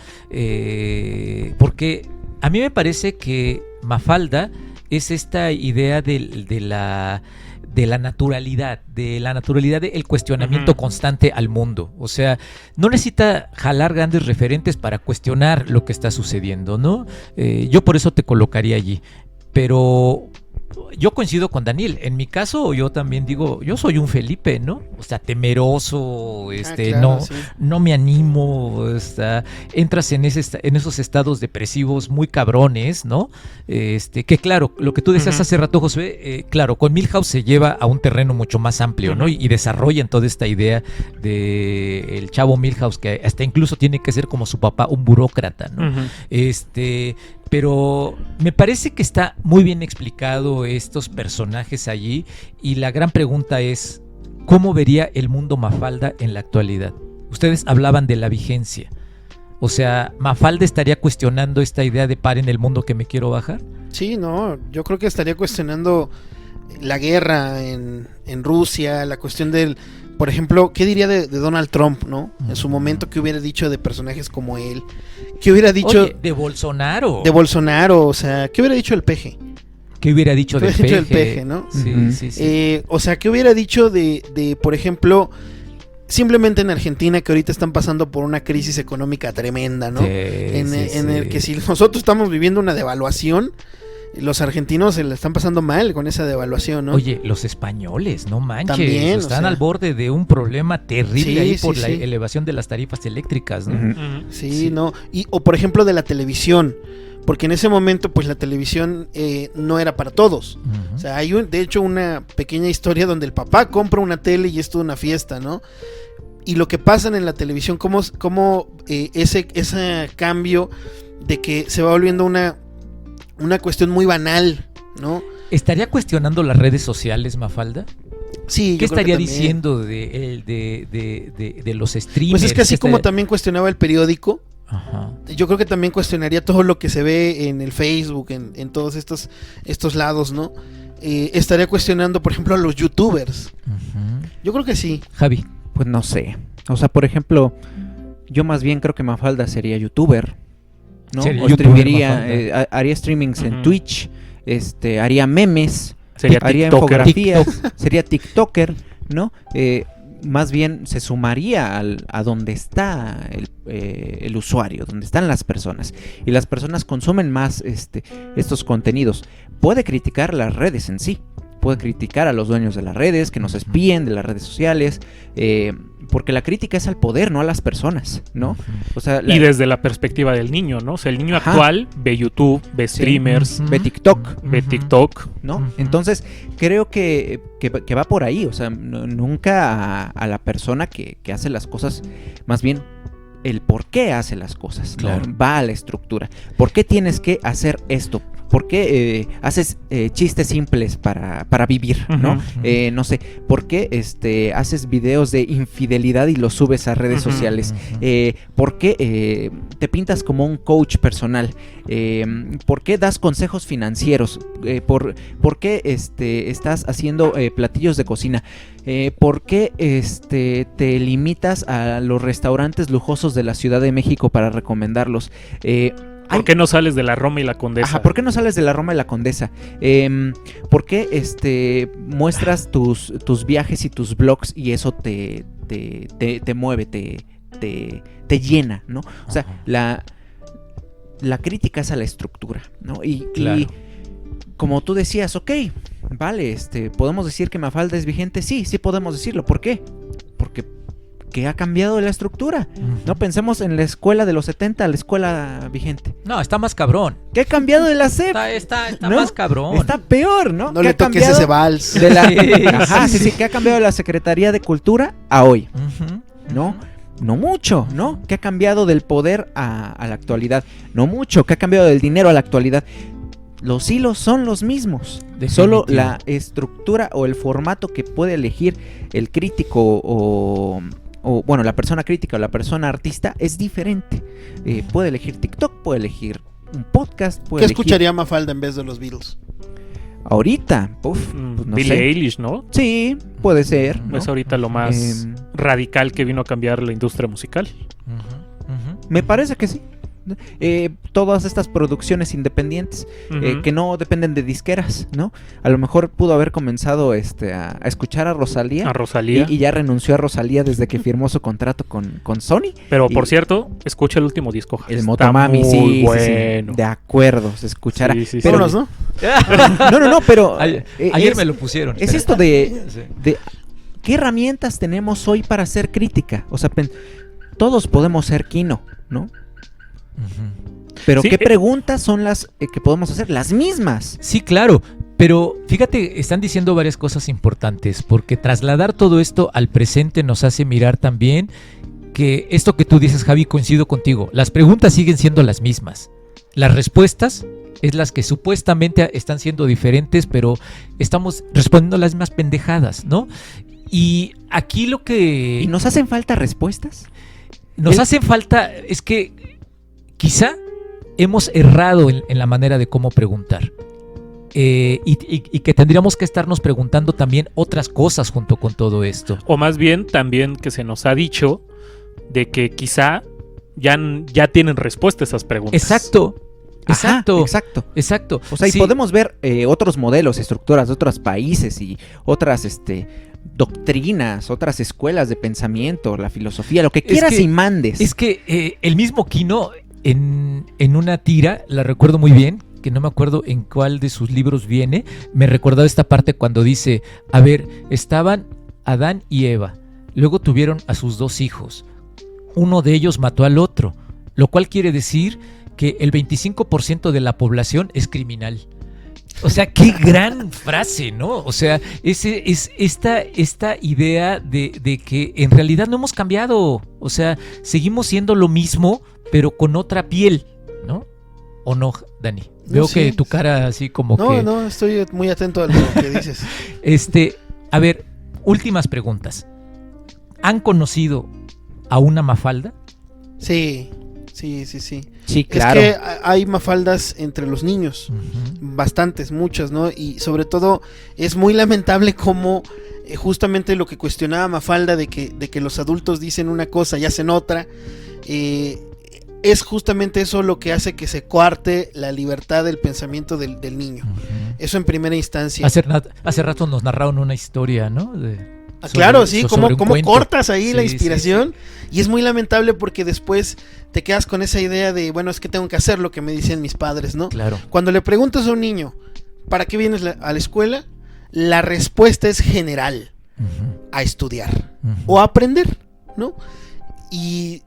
Porque a mí me parece que Mafalda es esta idea de la naturalidad, del cuestionamiento constante al mundo. O sea, no necesita jalar grandes referentes para cuestionar lo que está sucediendo, ¿no? Yo por eso te colocaría allí. Pero yo coincido con Daniel. En mi caso, yo también digo, yo soy un Felipe, ¿no? O sea, temeroso, claro, sí. no me animo, entras en esos estados depresivos muy cabrones, ¿no? Que claro, lo que tú decías hace rato, Josué, claro, con Milhouse se lleva a un terreno mucho más amplio, ¿no? Y desarrollan toda esta idea de el chavo Milhouse, que hasta incluso tiene que ser como su papá, un burócrata, ¿no? Pero me parece que está muy bien explicado estos personajes allí, y la gran pregunta es, ¿cómo vería el mundo Mafalda en la actualidad? Ustedes hablaban de la vigencia. O sea, ¿Mafalda estaría cuestionando esta idea de paren el mundo que me quiero bajar? Sí, no, yo creo que estaría cuestionando la guerra en Rusia, la cuestión del, por ejemplo, ¿qué diría de Donald Trump, no? En su momento, ¿qué hubiera dicho de personajes como él? ¿Qué hubiera dicho de Bolsonaro? de Bolsonaro? O sea, ¿qué hubiera dicho el Peje? ¿Qué hubiera dicho ¿Qué del hubiera dicho Peje? del Peje, no? Sí, sí, sí. O sea, ¿qué hubiera dicho de, por ejemplo, simplemente en Argentina, que ahorita están pasando por una crisis económica tremenda, ¿no? Sí, en sí, el sí. que si nosotros estamos viviendo una devaluación, los argentinos se la están pasando mal con esa devaluación, ¿no? Oye, los españoles, no manches, También, están o sea, al borde de un problema terrible sí, ahí sí, por la sí. elevación de las tarifas eléctricas, ¿no? Ujú. Sí, Sí. no. O por ejemplo de la televisión, porque en ese momento pues la televisión no era para todos. Ujú. O sea, hay de hecho una pequeña historia donde el papá compra una tele y es toda una fiesta, ¿no? Y lo que pasa en la televisión, cómo ese cambio de que se va volviendo una cuestión muy banal, ¿no? ¿Estaría cuestionando las redes sociales, Mafalda? Sí, ¿Qué yo creo que estaría también. diciendo de los streamers? Pues es que así ¿Qué como estaría- también cuestionaba el periódico, Ajá. yo creo que también cuestionaría todo lo que se ve en el Facebook, en todos estos lados, ¿no? Estaría cuestionando, por ejemplo, a los youtubers. Ujú. Yo creo que sí. Javi. Pues no sé. O sea, por ejemplo, yo más bien creo que Mafalda sería youtuber, ¿no? Sería O youtuber, streamería, Mafalda. haría streamings en Ujú. Twitch, haría memes, Sería haría TikToker. infografías, sería TikToker, ¿no? Más bien se sumaría a donde está el usuario, donde están las personas. Y las personas consumen más estos contenidos. Puede criticar las redes en sí. Puede criticar a los dueños de las redes, que nos espíen de las redes sociales. Porque la crítica es al poder, no a las personas, ¿no? Ujú. O sea, Y desde la perspectiva del niño, ¿no? O sea, el niño Ajá. actual ve YouTube, ve Sí. streamers, Ujú. ve TikTok, ve Ujú. TikTok. ¿no? Ujú. Entonces, creo que va por ahí, o sea, nunca a la persona que hace las cosas, más bien el por qué hace las cosas, ¿no? Claro. Va a la estructura. ¿Por qué tienes que hacer esto? ¿Por qué haces chistes simples para vivir, ¿no? Ujú. No sé, ¿por qué haces videos de infidelidad y los subes a redes Ujú. sociales? Ujú. ¿Por qué te pintas como un coach personal? ¿Por qué das consejos financieros? ¿Por qué estás haciendo platillos de cocina? ¿Por qué te limitas a los restaurantes lujosos de la Ciudad de México para recomendarlos? ¿Por qué no sales de la Roma y la Condesa? Ajá, ¿por qué no sales de la Roma y la Condesa? ¿Por qué muestras tus viajes y tus blogs y eso te mueve, te llena, ¿no? O sea, Ajá. la crítica es a la estructura, ¿no? Y Claro. como tú decías, ok, vale, ¿podemos decir que Mafalda es vigente? Sí, sí podemos decirlo. ¿Por qué? Porque ¿qué ha cambiado de la estructura? No pensemos en la escuela de los 70, la escuela vigente. No, está más cabrón. ¿Qué ha cambiado de la SEP? Está ¿No? más cabrón. Está peor, ¿no? No ¿Qué le ha toques cambiado ese vals. de la... Sí, Ajá, sí, sí, sí. sí, ¿qué ha cambiado de la Secretaría de Cultura a hoy? Ujú. ¿No? No mucho, ¿no? ¿Qué ha cambiado del poder a la actualidad? No mucho. ¿Qué ha cambiado del dinero a la actualidad? Los hilos son los mismos. Solo Definitivo. la estructura o el formato que puede elegir el crítico o bueno, la persona crítica o la persona artista es diferente. Puede elegir TikTok, puede elegir un podcast, puede ¿Qué elegir... escucharía Mafalda en vez de los Beatles? Ahorita, pues no Billie sé. Eilish, ¿no? Sí, puede ser, ¿no? Es ahorita lo más radical que vino a cambiar la industria musical. Ujú, ujú. Me parece que sí. Todas estas producciones independientes Ujú. que no dependen de disqueras, ¿no? A lo mejor pudo haber comenzado a escuchar a Rosalía, A Rosalía. y ya renunció a Rosalía desde que firmó su contrato con Sony. Pero y- por cierto, escucha el último disco. El Está Motomami, muy sí, sí, sí. bueno. De acuerdo, se escuchará. Sí, sí, sí. Pero, Vámonos, ¿no? no, pero Ayer, es, me lo pusieron. es esto de Sí. ¿qué herramientas tenemos hoy para hacer crítica? O sea, todos podemos ser Kino, ¿no? Ujú. Pero Sí, ¿qué preguntas son las que podemos hacer? Las mismas. Sí, claro, pero fíjate, están diciendo varias cosas importantes, porque trasladar todo esto al presente nos hace mirar también que esto que tú dices, Javi, coincido contigo, las preguntas siguen siendo las mismas, las respuestas es las que supuestamente están siendo diferentes, pero estamos respondiendo las mismas pendejadas, ¿no? Y aquí lo que ¿Y nos hacen falta respuestas? nos hacen falta es que quizá hemos errado en la manera de cómo preguntar. Y que tendríamos que estarnos preguntando también otras cosas junto con todo esto. O más bien también que se nos ha dicho de que quizá ya tienen respuesta a esas preguntas. Exacto. Exacto. Ajá, exacto. Exacto. O sea, y Sí, podemos ver otros modelos, estructuras de otros países y otras doctrinas, otras escuelas de pensamiento, la filosofía, lo que quieras que- y mandes. Es que el mismo Quino en una tira, la recuerdo muy bien, que no me acuerdo en cuál de sus libros viene, me recordaba esta parte cuando dice, a ver, estaban Adán y Eva, luego tuvieron a sus 2 hijos, uno de ellos mató al otro, lo cual quiere decir que el 25% de la población es criminal. O sea, qué gran frase, ¿no? O sea, es esta idea de que en realidad no hemos cambiado. O sea, seguimos siendo lo mismo, pero con otra piel, ¿no? ¿O no, Dani? Veo sí. que tu cara así como No, que... no, estoy muy atento a lo que dices. A ver, últimas preguntas. ¿Han conocido a una Mafalda? Sí, sí, sí, sí. Sí, claro. Es que hay mafaldas entre los niños. Ujú. Bastantes, muchas, ¿no? Y sobre todo es muy lamentable como justamente lo que cuestionaba Mafalda de que los adultos dicen una cosa y hacen otra, es justamente eso lo que hace que se coarte la libertad del pensamiento del niño. Ujú. Eso en primera instancia. Hace rato nos narraron una historia, ¿no? Claro, sí, sobre un cómo cuento. cortas ahí la Sí, inspiración. Y es muy lamentable porque después te quedas con esa idea de, bueno, es que tengo que hacer lo que me dicen mis padres, ¿no? Claro. Cuando le preguntas a un niño, ¿para qué vienes a la escuela? La respuesta es general, Ujú. a estudiar Ujú. o a aprender, ¿no? Y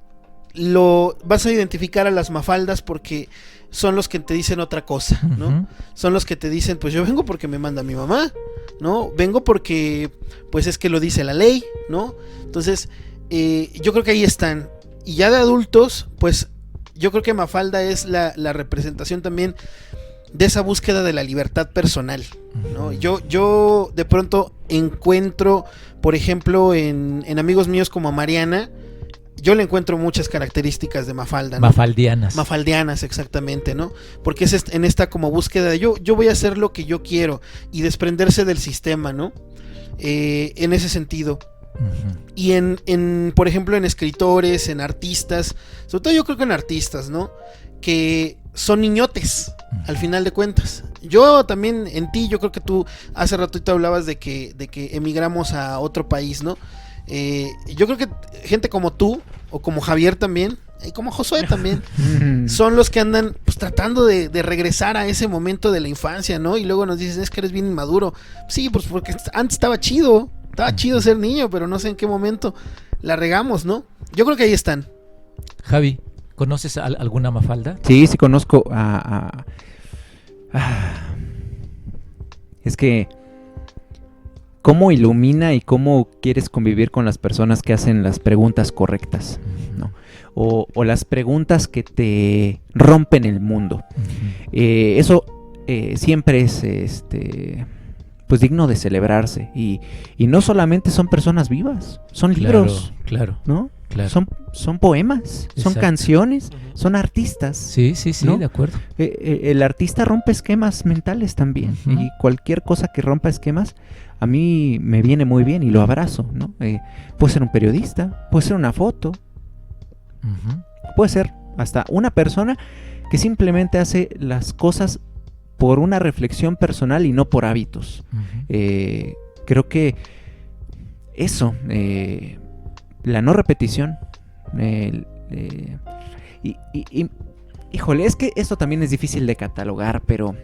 lo vas a identificar a las mafaldas porque son los que te dicen otra cosa, ¿no? Ujú. Son los que te dicen, pues yo vengo porque me manda mi mamá, ¿no? Vengo porque, pues es que lo dice la ley, ¿no? Entonces, yo creo que ahí están. Y ya de adultos, pues yo creo que Mafalda es la representación también de esa búsqueda de la libertad personal, ¿no? Yo de pronto encuentro, por ejemplo, en amigos míos como a Mariana, yo le encuentro muchas características de Mafalda, ¿no? Mafaldianas. Mafaldianas, exactamente, ¿no? Porque es en esta como búsqueda de yo voy a hacer lo que yo quiero y desprenderse del sistema, ¿no? En ese sentido. Ujú. Y por ejemplo, en escritores, en artistas, sobre todo yo creo que en artistas, ¿no? Que son niñotes, al final de cuentas. Yo también, en ti, yo creo que tú hace ratito hablabas de que emigramos a otro país, ¿no? Yo creo que gente como tú, o como Javier también, y como Josué también, son los que andan pues tratando de regresar a ese momento de la infancia, ¿no? Y luego nos dicen, es que eres bien inmaduro. Sí, pues porque antes estaba chido ser niño, pero no sé en qué momento la regamos, ¿no? Yo creo que ahí están. Javi, ¿conoces alguna Mafalda? Sí, sí conozco es que cómo ilumina y cómo quieres convivir con las personas que hacen las preguntas correctas, ¿no? O las preguntas que te rompen el mundo. Ujú. Eso siempre es pues digno de celebrarse. Y no solamente son personas vivas, son libros, Claro, ¿no? claro. Son poemas, son Exacto. canciones, son artistas. Sí, sí, sí, ¿no? de acuerdo. El artista rompe esquemas mentales también. Ujú. Y cualquier cosa que rompa esquemas, a mí me viene muy bien y lo abrazo, ¿no? Puede ser un periodista, puede ser una foto, Ujú. puede ser hasta una persona que simplemente hace las cosas por una reflexión personal y no por hábitos. Ujú. Creo que eso, la no repetición, híjole, es que esto también es difícil de catalogar, pero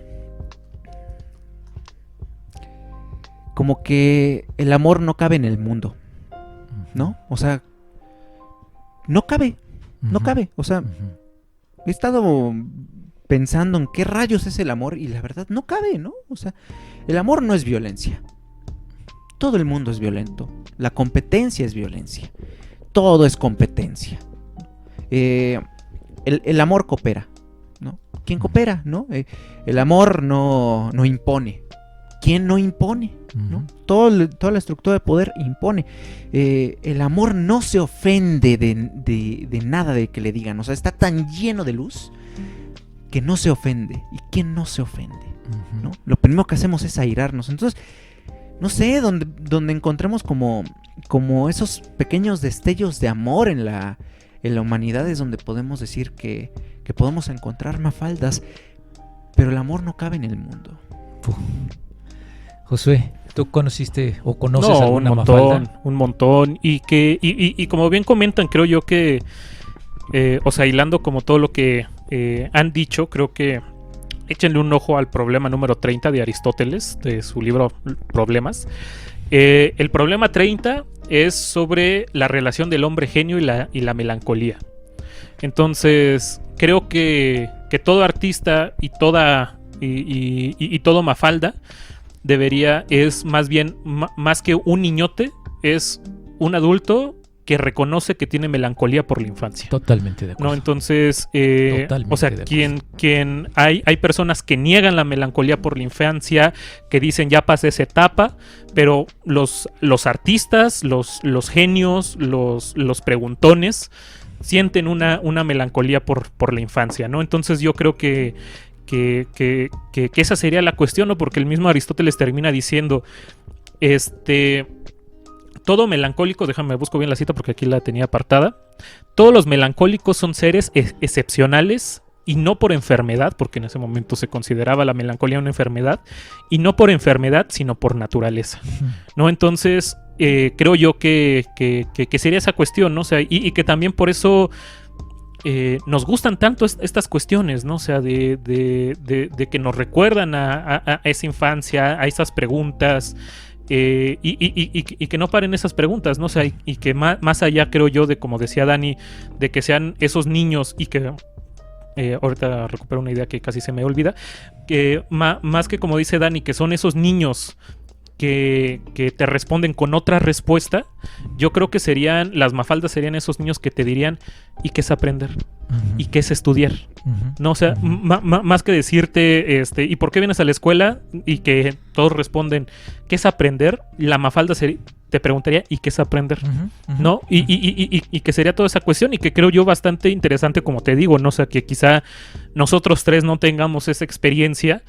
como que el amor no cabe en el mundo, ¿no? O sea, no cabe, no Ujú. cabe. O sea, Ujú. he estado pensando en qué rayos es el amor y la verdad no cabe, ¿no? O sea, el amor no es violencia. Todo el mundo es violento. La competencia es violencia. Todo es competencia. El amor coopera, ¿no? ¿Quién coopera, no? El amor no impone, ¿quién no impone? ¿No? Toda la estructura de poder impone. El amor no se ofende de nada de que le digan. O sea, está tan lleno de luz que no se ofende. ¿Y quién no se ofende? ¿No? Lo primero que hacemos es airarnos. Entonces, no sé, donde encontremos como esos pequeños destellos de amor en la humanidad es donde podemos decir que podemos encontrar mafaldas. Pero el amor no cabe en el mundo. Josué, ¿tú conociste o conoces No, alguna un montón, mafalda? un montón. Y como bien comentan, creo yo que, o sea, hilando como todo lo que han dicho, creo que échenle un ojo al problema número 30 de Aristóteles, de su libro Problemas. El problema 30 es sobre la relación del hombre genio y la melancolía. Entonces, creo que todo artista y todo mafalda es más bien, más que un niñote, es un adulto que reconoce que tiene melancolía por la infancia. Totalmente de acuerdo. No, entonces, Totalmente o sea, de acuerdo. quien hay personas que niegan la melancolía por la infancia, que dicen ya pasé esa etapa, pero los artistas, los genios, los preguntones sienten una melancolía por la infancia, ¿no? Entonces yo creo que esa sería la cuestión, ¿no? Porque el mismo Aristóteles termina diciendo, todo melancólico, déjame busco bien la cita porque aquí la tenía apartada, todos los melancólicos son seres excepcionales y no por enfermedad, porque en ese momento se consideraba la melancolía una enfermedad, y no por enfermedad, sino por naturaleza, ¿no? Entonces, creo yo que sería esa cuestión, ¿no? O sea, y que también por eso nos gustan tanto estas cuestiones, ¿no? O sea, de que nos recuerdan a esa infancia, a esas preguntas, y que no paren esas preguntas, ¿no? O sea, y que más allá, creo yo, de como decía Dani, de que sean esos niños y que ahorita recupero una idea que casi se me olvida, que más que como dice Dani, que son esos niños que te responden con otra respuesta, yo creo que las mafaldas serían esos niños que te dirían, ¿y qué es aprender? ¿Y qué es estudiar? No, o sea, más que decirte, ¿y por qué vienes a la escuela? Y que todos responden, ¿qué es aprender? La mafalda te preguntaría, ¿y qué es aprender? ¿No? Y que sería toda esa cuestión, y que creo yo bastante interesante, como te digo, ¿no? O sea, que quizá nosotros tres no tengamos esa experiencia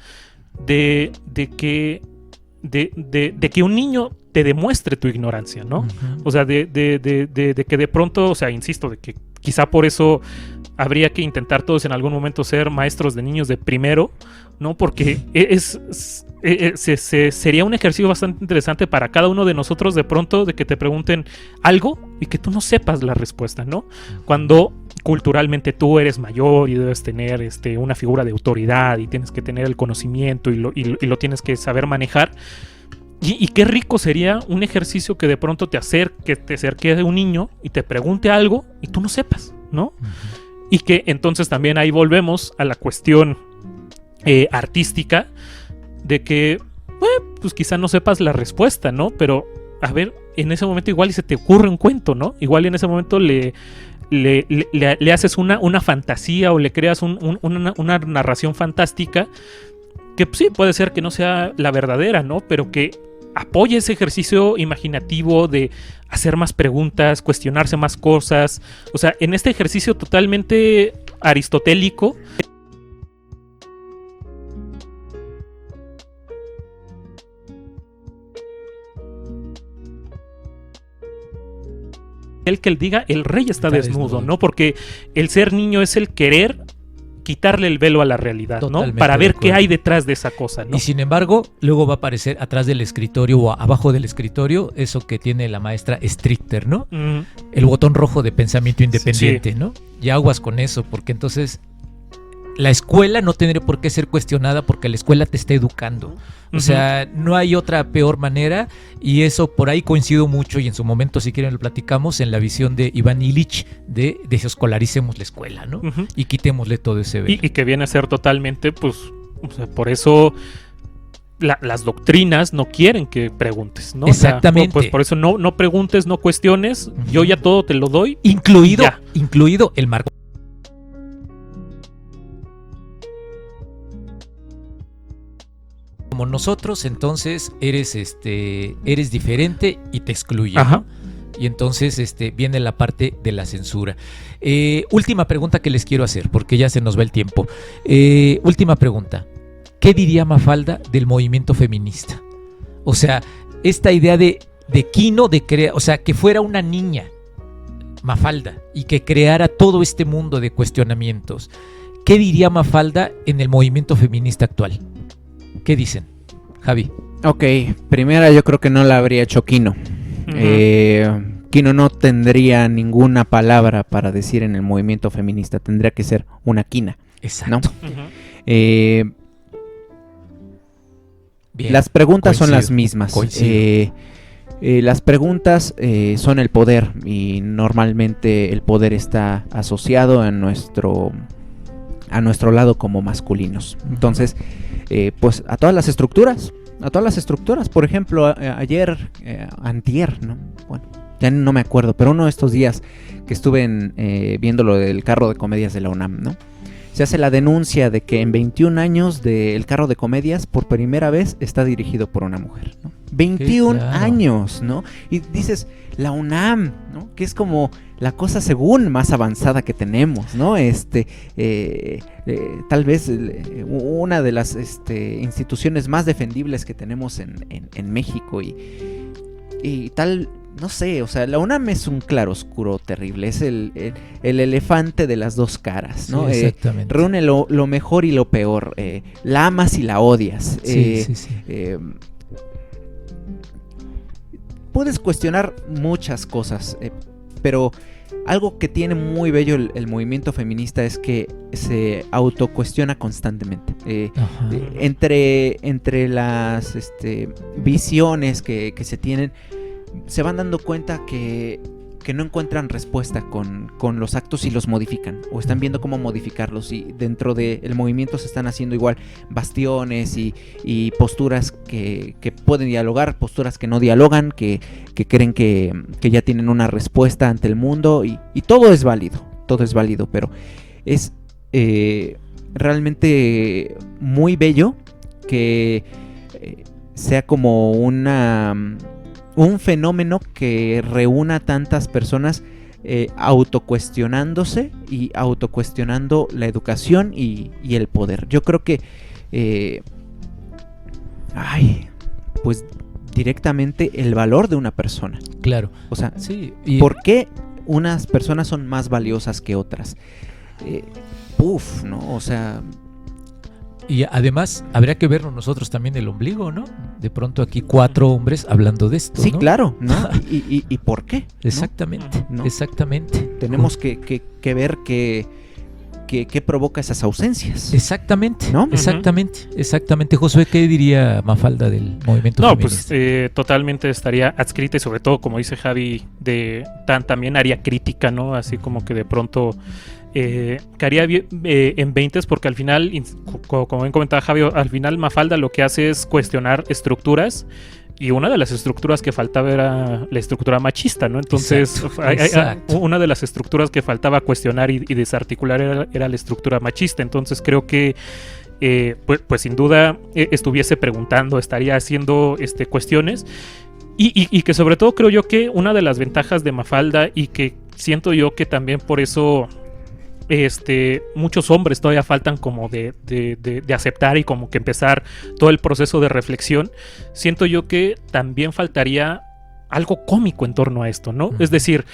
de que un niño te demuestre tu ignorancia, ¿no? O sea, de que de pronto, o sea, insisto, de que quizá por eso habría que intentar todos en algún momento ser maestros de niños de primero, ¿no? Porque sería un ejercicio bastante interesante para cada uno de nosotros de pronto, de que te pregunten algo y que tú no sepas la respuesta, ¿no? Cuando culturalmente tú eres mayor y debes tener una figura de autoridad y tienes que tener el conocimiento y lo tienes que saber manejar. Y qué rico sería un ejercicio que de pronto te acerque a un niño y te pregunte algo y tú no sepas, ¿no? Y que entonces también ahí volvemos a la cuestión artística de que, pues quizá no sepas la respuesta, ¿no? Pero, a ver, en ese momento igual y se te ocurre un cuento, ¿no? Igual y en ese momento le haces una fantasía o le creas una narración fantástica que pues, sí, puede ser que no sea la verdadera, ¿no? Pero que apoye ese ejercicio imaginativo de hacer más preguntas, cuestionarse más cosas. O sea, en este ejercicio totalmente aristotélico, el que él diga, el rey está desnudo, ¿no? Porque el ser niño es el querer quitarle el velo a la realidad, Totalmente, ¿no? Para ver de qué acuerdo. hay detrás de esa cosa, ¿no? Y sin embargo, luego va a aparecer atrás del escritorio o abajo del escritorio eso que tiene la maestra Strichter, ¿no? El botón rojo de pensamiento independiente, Sí. ¿no? Y aguas con eso, porque entonces la escuela no tendría por qué ser cuestionada porque la escuela te está educando. O sea, no hay otra peor manera, y eso por ahí coincido mucho, y en su momento, si quieren, lo platicamos en la visión de Iván Illich de desescolaricemos la escuela, ¿no? Y quitémosle todo ese velo. Y que viene a ser totalmente, pues, o sea, por eso las doctrinas no quieren que preguntes, ¿no? Exactamente. O sea, pues por eso no preguntes, no cuestiones, yo ya todo te lo doy. Incluido Ya. el marco. como nosotros, entonces eres diferente y te excluye, Ajá. ¿no? Y entonces viene la parte de la censura. Última pregunta que les quiero hacer, porque ya se nos va el tiempo. Última pregunta. ¿Qué diría Mafalda del movimiento feminista? O sea, esta idea de Quino, o sea, que fuera una niña, Mafalda, y que creara todo este mundo de cuestionamientos. ¿Qué diría Mafalda en el movimiento feminista actual? ¿Qué dicen? Javi. Ok, primera yo creo que no la habría hecho Quino. Quino no tendría ninguna palabra para decir en el movimiento feminista, tendría que ser una quina. Exacto. ¿No? Bien, las preguntas son coincido, las mismas. coincido. Las preguntas son el poder, y normalmente el poder está asociado a nuestro lado como masculinos. Entonces, pues a todas las estructuras. Por ejemplo, antier, ¿no? Bueno, ya no me acuerdo, pero uno de estos días que estuve viendo lo del carro de comedias de la UNAM, ¿no? Se hace la denuncia de que en 21 años del carro de comedias, por primera vez, está dirigido por una mujer, ¿no? 21 claro. años, ¿no? Y dices, la UNAM, ¿no? Que es como la cosa según más avanzada que tenemos, ¿no? Tal vez una de las instituciones más defendibles que tenemos en México y tal. No sé, o sea, la UNAM es un claroscuro terrible, es el elefante de las dos caras, ¿no? Sí, exactamente. Reúne lo mejor y lo peor, la amas y la odias. Sí. Puedes cuestionar muchas cosas, pero algo que tiene muy bello el movimiento feminista es que se autocuestiona constantemente. Entre las visiones que se tienen, se van dando cuenta que no encuentran respuesta con los actos y los modifican, o están viendo cómo modificarlos, y dentro del movimiento se están haciendo igual bastiones y posturas que pueden dialogar, posturas que no dialogan, que creen que ya tienen una respuesta ante el mundo, y todo es válido, pero es realmente muy bello que sea como un fenómeno que reúna a tantas personas autocuestionándose y autocuestionando la educación y el poder. Yo creo que pues directamente el valor de una persona. Claro. O sea, Sí. ¿por qué unas personas son más valiosas que otras? ¿No? O sea, Y además, habría que vernos nosotros también el ombligo, ¿no? De pronto aquí 4 hombres hablando de esto, sí, ¿no? claro, ¿no? ¿Y por qué? ¿no? Exactamente, ¿No? exactamente. Tenemos que ver qué provoca esas ausencias. Exactamente, ¿No? exactamente. Josué, ¿qué diría Mafalda del movimiento No, feminista? pues totalmente estaría adscrita, y sobre todo, como dice Javi, también haría crítica, ¿no? Así como que de pronto caería en 20s, porque al final, como bien comentaba Javi, al final Mafalda lo que hace es cuestionar estructuras, y una de las estructuras que faltaba era la estructura machista, ¿no? Entonces, Exacto. una de las estructuras que faltaba cuestionar y desarticular era la estructura machista. Entonces creo que pues sin duda estuviese preguntando, estaría haciendo cuestiones, y que sobre todo creo yo que una de las ventajas de Mafalda, y que siento yo que también por eso muchos hombres todavía faltan como de aceptar y como que empezar todo el proceso de reflexión, siento yo que también faltaría algo cómico en torno a esto, ¿no? Es decir,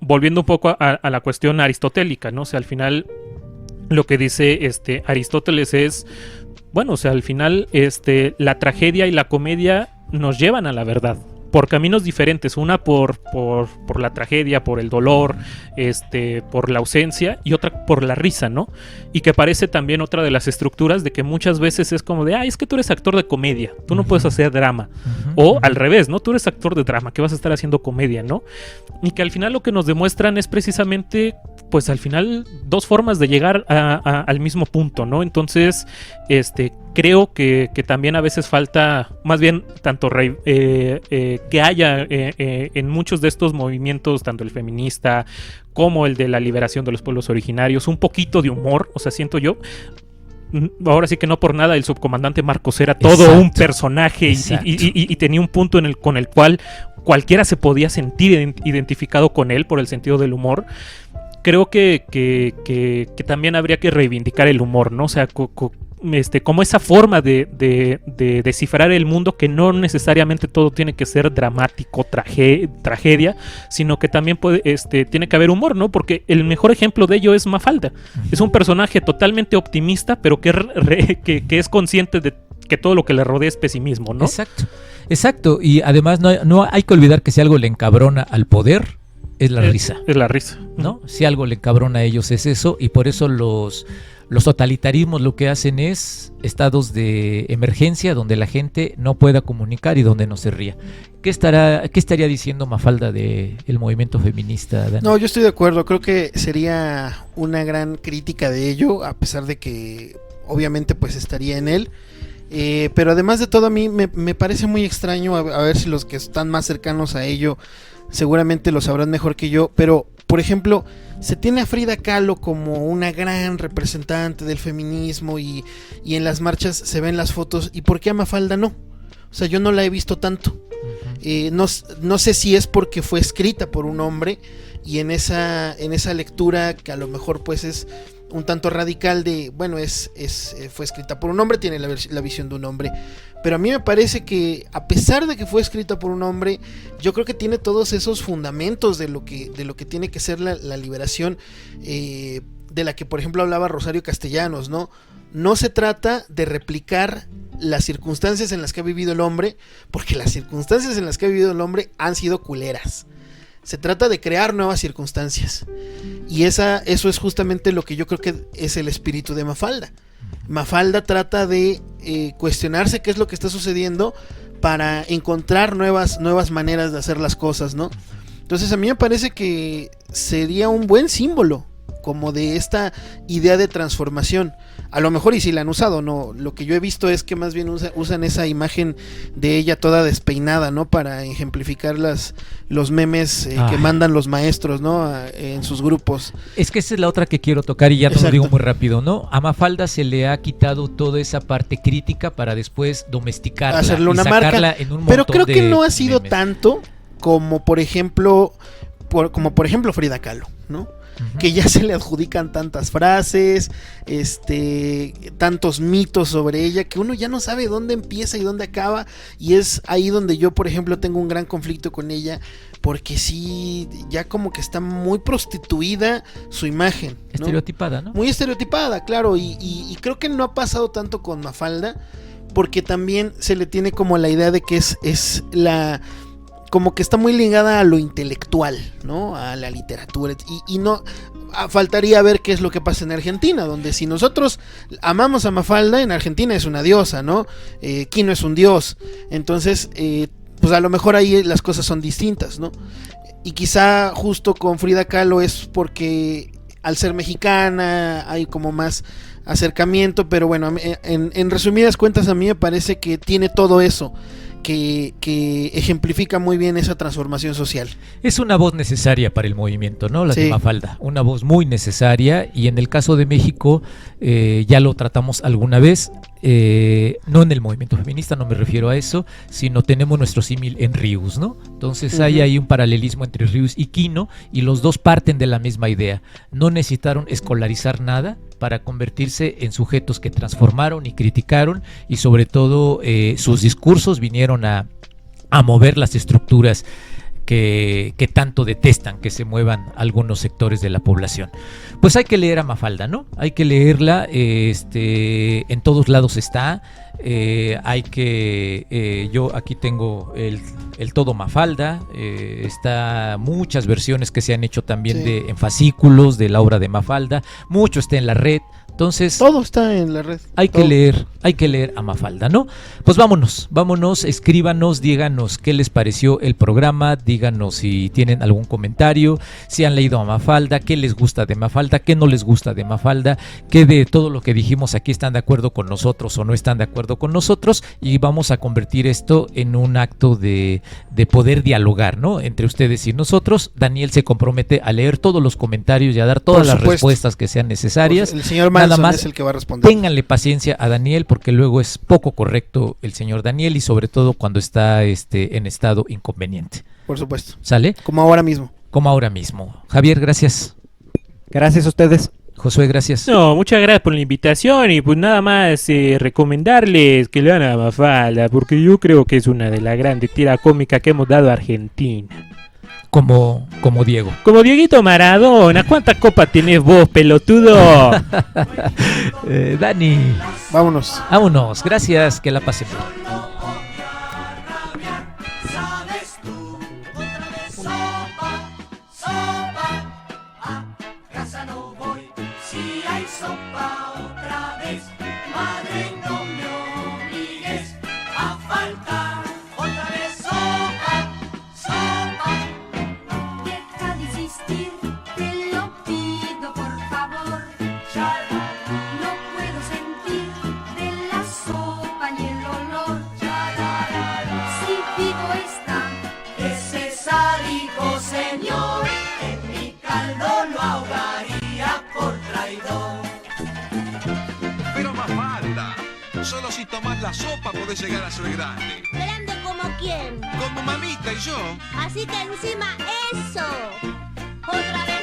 volviendo un poco a la cuestión aristotélica, ¿no? O sea, al final lo que dice Aristóteles es, bueno, o sea, al final la tragedia y la comedia nos llevan a la verdad por caminos diferentes, una por la tragedia, por el dolor, por la ausencia, y otra por la risa, ¿no? Y que parece también otra de las estructuras de que muchas veces es como de, es que tú eres actor de comedia, tú no puedes hacer drama, o al revés, ¿no? Tú eres actor de drama, ¿qué vas a estar haciendo comedia, no? Y que al final lo que nos demuestran es precisamente, pues al final, dos formas de llegar al mismo punto, ¿no? Entonces, creo que también a veces falta, más bien, tanto que haya en muchos de estos movimientos, tanto el feminista como el de la liberación de los pueblos originarios, un poquito de humor, o sea, siento yo, ahora sí que no por nada el subcomandante Marcos era todo Exacto. un personaje Exacto. y tenía un punto con el cual cualquiera se podía sentir identificado con él por el sentido del humor. Creo que también habría que reivindicar el humor, ¿no? O sea, como esa forma de descifrar el mundo, que no necesariamente todo tiene que ser dramático, tragedia, sino que también tiene que haber humor, ¿no? Porque el mejor ejemplo de ello es Mafalda. Es un personaje totalmente optimista, pero que es consciente de que todo lo que le rodea es pesimismo, ¿no? Exacto. Y además no hay que olvidar que si algo le encabrona al poder, es la risa. Es la risa, ¿no? Si algo le encabrona a ellos es eso, y por eso los totalitarismos lo que hacen es estados de emergencia donde la gente no pueda comunicar y donde no se ría. ¿Qué estaría diciendo Mafalda del movimiento feminista, Dani? No, yo estoy de acuerdo, creo que sería una gran crítica de ello, a pesar de que obviamente pues estaría en él. Pero además de todo, a mí me parece muy extraño, a ver si los que están más cercanos a ello seguramente lo sabrán mejor que yo, pero por ejemplo, se tiene a Frida Kahlo como una gran representante del feminismo y en las marchas se ven las fotos, ¿y por qué a Mafalda no? O sea, yo no la he visto tanto. No sé si es porque fue escrita por un hombre y en esa lectura que a lo mejor pues es un tanto radical de, bueno, fue escrita por un hombre, tiene la visión de un hombre, pero a mí me parece que a pesar de que fue escrita por un hombre, yo creo que tiene todos esos fundamentos de lo que tiene que ser la liberación, de la que por ejemplo hablaba Rosario Castellanos, ¿no? No se trata de replicar las circunstancias en las que ha vivido el hombre, porque las circunstancias en las que ha vivido el hombre han sido culeras. Se trata de crear nuevas circunstancias. Y eso es justamente lo que yo creo que es el espíritu de Mafalda. Mafalda trata de cuestionarse qué es lo que está sucediendo para encontrar nuevas maneras de hacer las cosas, ¿no? Entonces a mí me parece que sería un buen símbolo como de esta idea de transformación. A lo mejor y si la han usado, no, lo que yo he visto es que más bien usan esa imagen de ella toda despeinada, ¿no? Para ejemplificar los memes que mandan los maestros, ¿no? En sus grupos. Es que esa es la otra que quiero tocar y ya te lo digo muy rápido, ¿no? A Mafalda se le ha quitado toda esa parte crítica para después domesticarla, hacerle una y sacarla marca, en un pero montón creo que no ha sido memes. tanto como por ejemplo Frida Kahlo, ¿no? Que ya se le adjudican tantas frases, tantos mitos sobre ella, que uno ya no sabe dónde empieza y dónde acaba, y es ahí donde yo, por ejemplo, tengo un gran conflicto con ella, porque sí, ya como que está muy prostituida su imagen, ¿no? Estereotipada, ¿no? Muy estereotipada, claro, y creo que no ha pasado tanto con Mafalda, porque también se le tiene como la idea de que es la... como que está muy ligada a lo intelectual, ¿no? A la literatura. Y no faltaría ver qué es lo que pasa en Argentina, donde si nosotros amamos a Mafalda, en Argentina es una diosa, ¿no? Quino es un dios. Entonces, pues a lo mejor ahí las cosas son distintas, ¿no? Y quizá justo con Frida Kahlo es porque al ser mexicana hay como más acercamiento, pero bueno, en resumidas cuentas a mí me parece que tiene todo eso. Que ejemplifica muy bien esa transformación social. Es una voz necesaria para el movimiento, ¿no? La Sí. de Mafalda, una voz muy necesaria, y en el caso de México ya lo tratamos alguna vez, no en el movimiento feminista, no me refiero a eso, sino tenemos nuestro símil en Rius, ¿no? Entonces hay ahí un paralelismo entre Rius y Quino, y los dos parten de la misma idea. No necesitaron escolarizar nada para convertirse en sujetos que transformaron y criticaron, y sobre todo sus discursos vinieron a mover las estructuras que tanto detestan que se muevan algunos sectores de la población. Pues hay que leer a Mafalda, ¿no? Hay que leerla, en todos lados está. Hay que yo aquí tengo el todo Mafalda, está muchas versiones que se han hecho también Sí. en fascículos de la obra de Mafalda, mucho está en la red. Entonces, Todo está en la red. hay Todo. que leer a Mafalda, ¿no? Pues vámonos, escríbanos, díganos qué les pareció el programa, díganos si tienen algún comentario, si han leído a Mafalda, qué les gusta de Mafalda, qué no les gusta de Mafalda, qué de todo lo que dijimos aquí están de acuerdo con nosotros o no están de acuerdo acuerdo con nosotros y vamos a convertir esto en un acto de poder dialogar, ¿no? Entre ustedes y nosotros. Daniel se compromete a leer todos los comentarios y a dar todas Por las supuesto. respuestas que sean necesarias. Pues el señor Nada Manson más, es el que va a responder. ténganle paciencia a Daniel porque luego es poco correcto el señor Daniel y sobre todo cuando está en estado inconveniente. Por supuesto. ¿Sale? Como ahora mismo. Como ahora mismo. Javier, gracias. Gracias a ustedes. Josué, gracias. No, muchas gracias por la invitación y pues nada más recomendarles que lean a Mafalda porque yo creo que es una de las grandes tiras cómicas que hemos dado a Argentina. Como Diego. Como Dieguito Maradona, ¿cuántas copas tenés vos, pelotudo? Dani, Vámonos. vámonos. Gracias, que la pasen bien. ¿Sabes tú? Otra vez sopa, sopa. A casa no voy si hay sopa otra vez. Madre, no me obligues a faltar. Otra vez sopa, sopa. Deja de insistir, te lo pido por favor. No puedo sentir de la sopa ni el olor. Si vivo está ese sádico señor, en mi caldo lo ahogaría por traidor. Pero Mafalda, solo si tomás la sopa podés llegar a ser grande. ¿Grande como quién? Como mamita y yo. Así que encima eso. Otra vez.